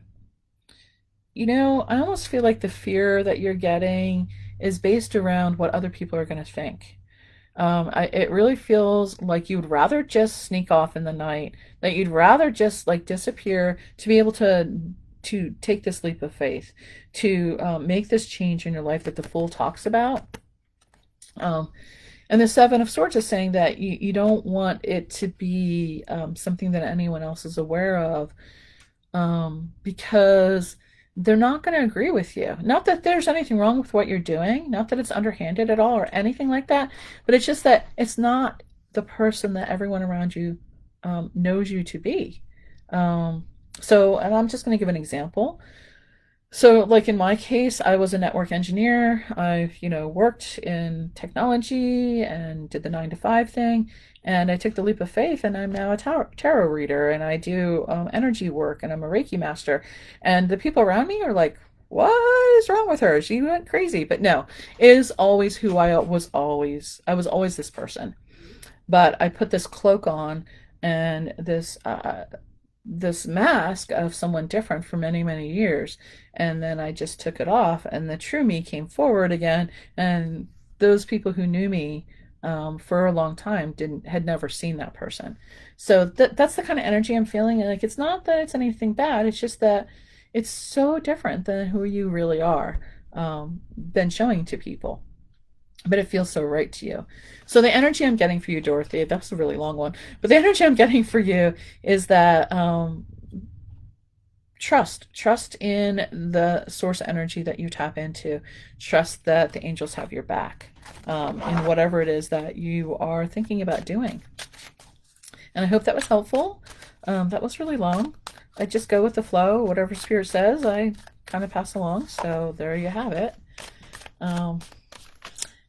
I almost feel like the fear that you're getting is based around what other people are going to think. It really feels like you'd rather just sneak off in the night, that you'd rather just like disappear to be able to take this leap of faith, to make this change in your life that the Fool talks about. And the 7 of Swords is saying that you don't want it to be something that anyone else is aware of, because they're not going to agree with you. Not that there's anything wrong with what you're doing, not that it's underhanded at all or anything like that, but it's just that it's not the person that everyone around you knows you to be. And I'm just going to give an example. So, like in my case, I was a network engineer. I, worked in technology and did the 9 to 5 thing. And I took the leap of faith, and I'm now a tarot reader, and I do energy work, and I'm a Reiki master. And the people around me are like, "What is wrong with her? She went crazy." But no, it is always who I was always. I was always this person, but I put this cloak on and this mask of someone different for many, many years. And then I just took it off, and the true me came forward again. And those people who knew me for a long time had never seen that person. So that's the kind of energy I'm feeling. And like, it's not that it's anything bad, it's just that it's so different than who you really are, than showing to people, but it feels so right to you. So the energy I'm getting for you, Dorothy, that's a really long one, but the energy I'm getting for you is that trust in the source energy that you tap into. Trust that the angels have your back in whatever it is that you are thinking about doing. And I hope that was helpful. That was really long. I just go with the flow. Whatever spirit says, I kind of pass along. So there you have it.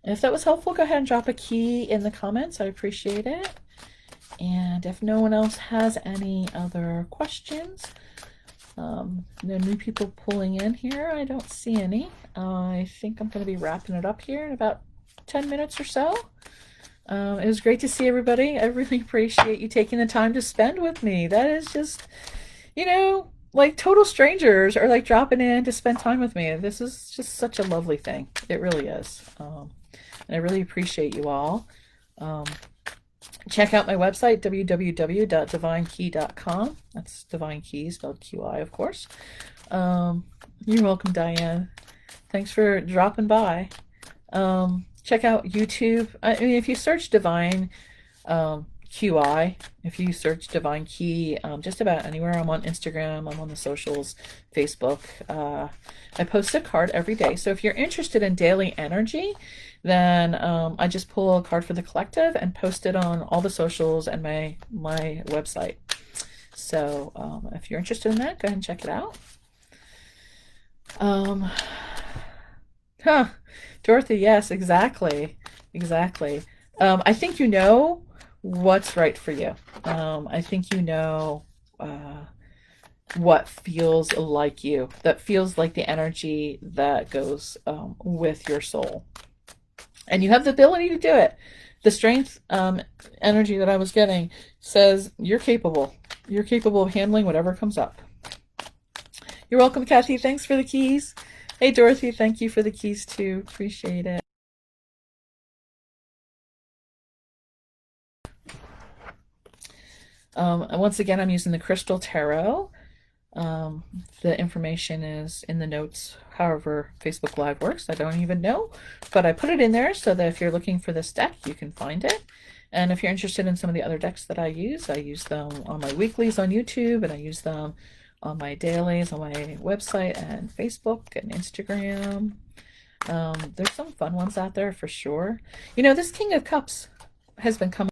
If that was helpful, go ahead and drop a key in the comments. I appreciate it. And if no one else has any other questions, no new people pulling in here. I don't see any. I think I'm going to be wrapping it up here in about 10 minutes or so. It was great to see everybody. I really appreciate you taking the time to spend with me. That is just, like total strangers are like dropping in to spend time with me. This is just such a lovely thing. It really is. And I really appreciate you all. Check out my website, www.divinekey.com. That's Divine Key, spelled QI, of course. You're welcome, Diane. Thanks for dropping by. Check out YouTube. I mean, if you search Divine QI, if you search Divine Key, just about anywhere. I'm on Instagram, I'm on the socials, Facebook. I post a card every day. So if you're interested in daily energy, then I just pull a card for the collective and post it on all the socials and my website. So if you're interested in that, go ahead and check it out. Dorothy, yes, exactly. I think you know what's right for you. I think you know what feels like you, that feels like the energy that goes with your soul. And you have the ability to do it. The strength energy that I was getting says you're capable. You're capable of handling whatever comes up. You're welcome, Kathy. Thanks for the keys. Hey, Dorothy, thank you for the keys too. Appreciate it. Once again, I'm using the Crystal Tarot. The information is in the notes, however Facebook Live works. I don't even know, but I put it in there so that if you're looking for this deck, you can find it. And if you're interested in some of the other decks that I use them on my weeklies on YouTube, and I use them on my dailies on my website and Facebook and Instagram. There's some fun ones out there for sure. This King of Cups has been coming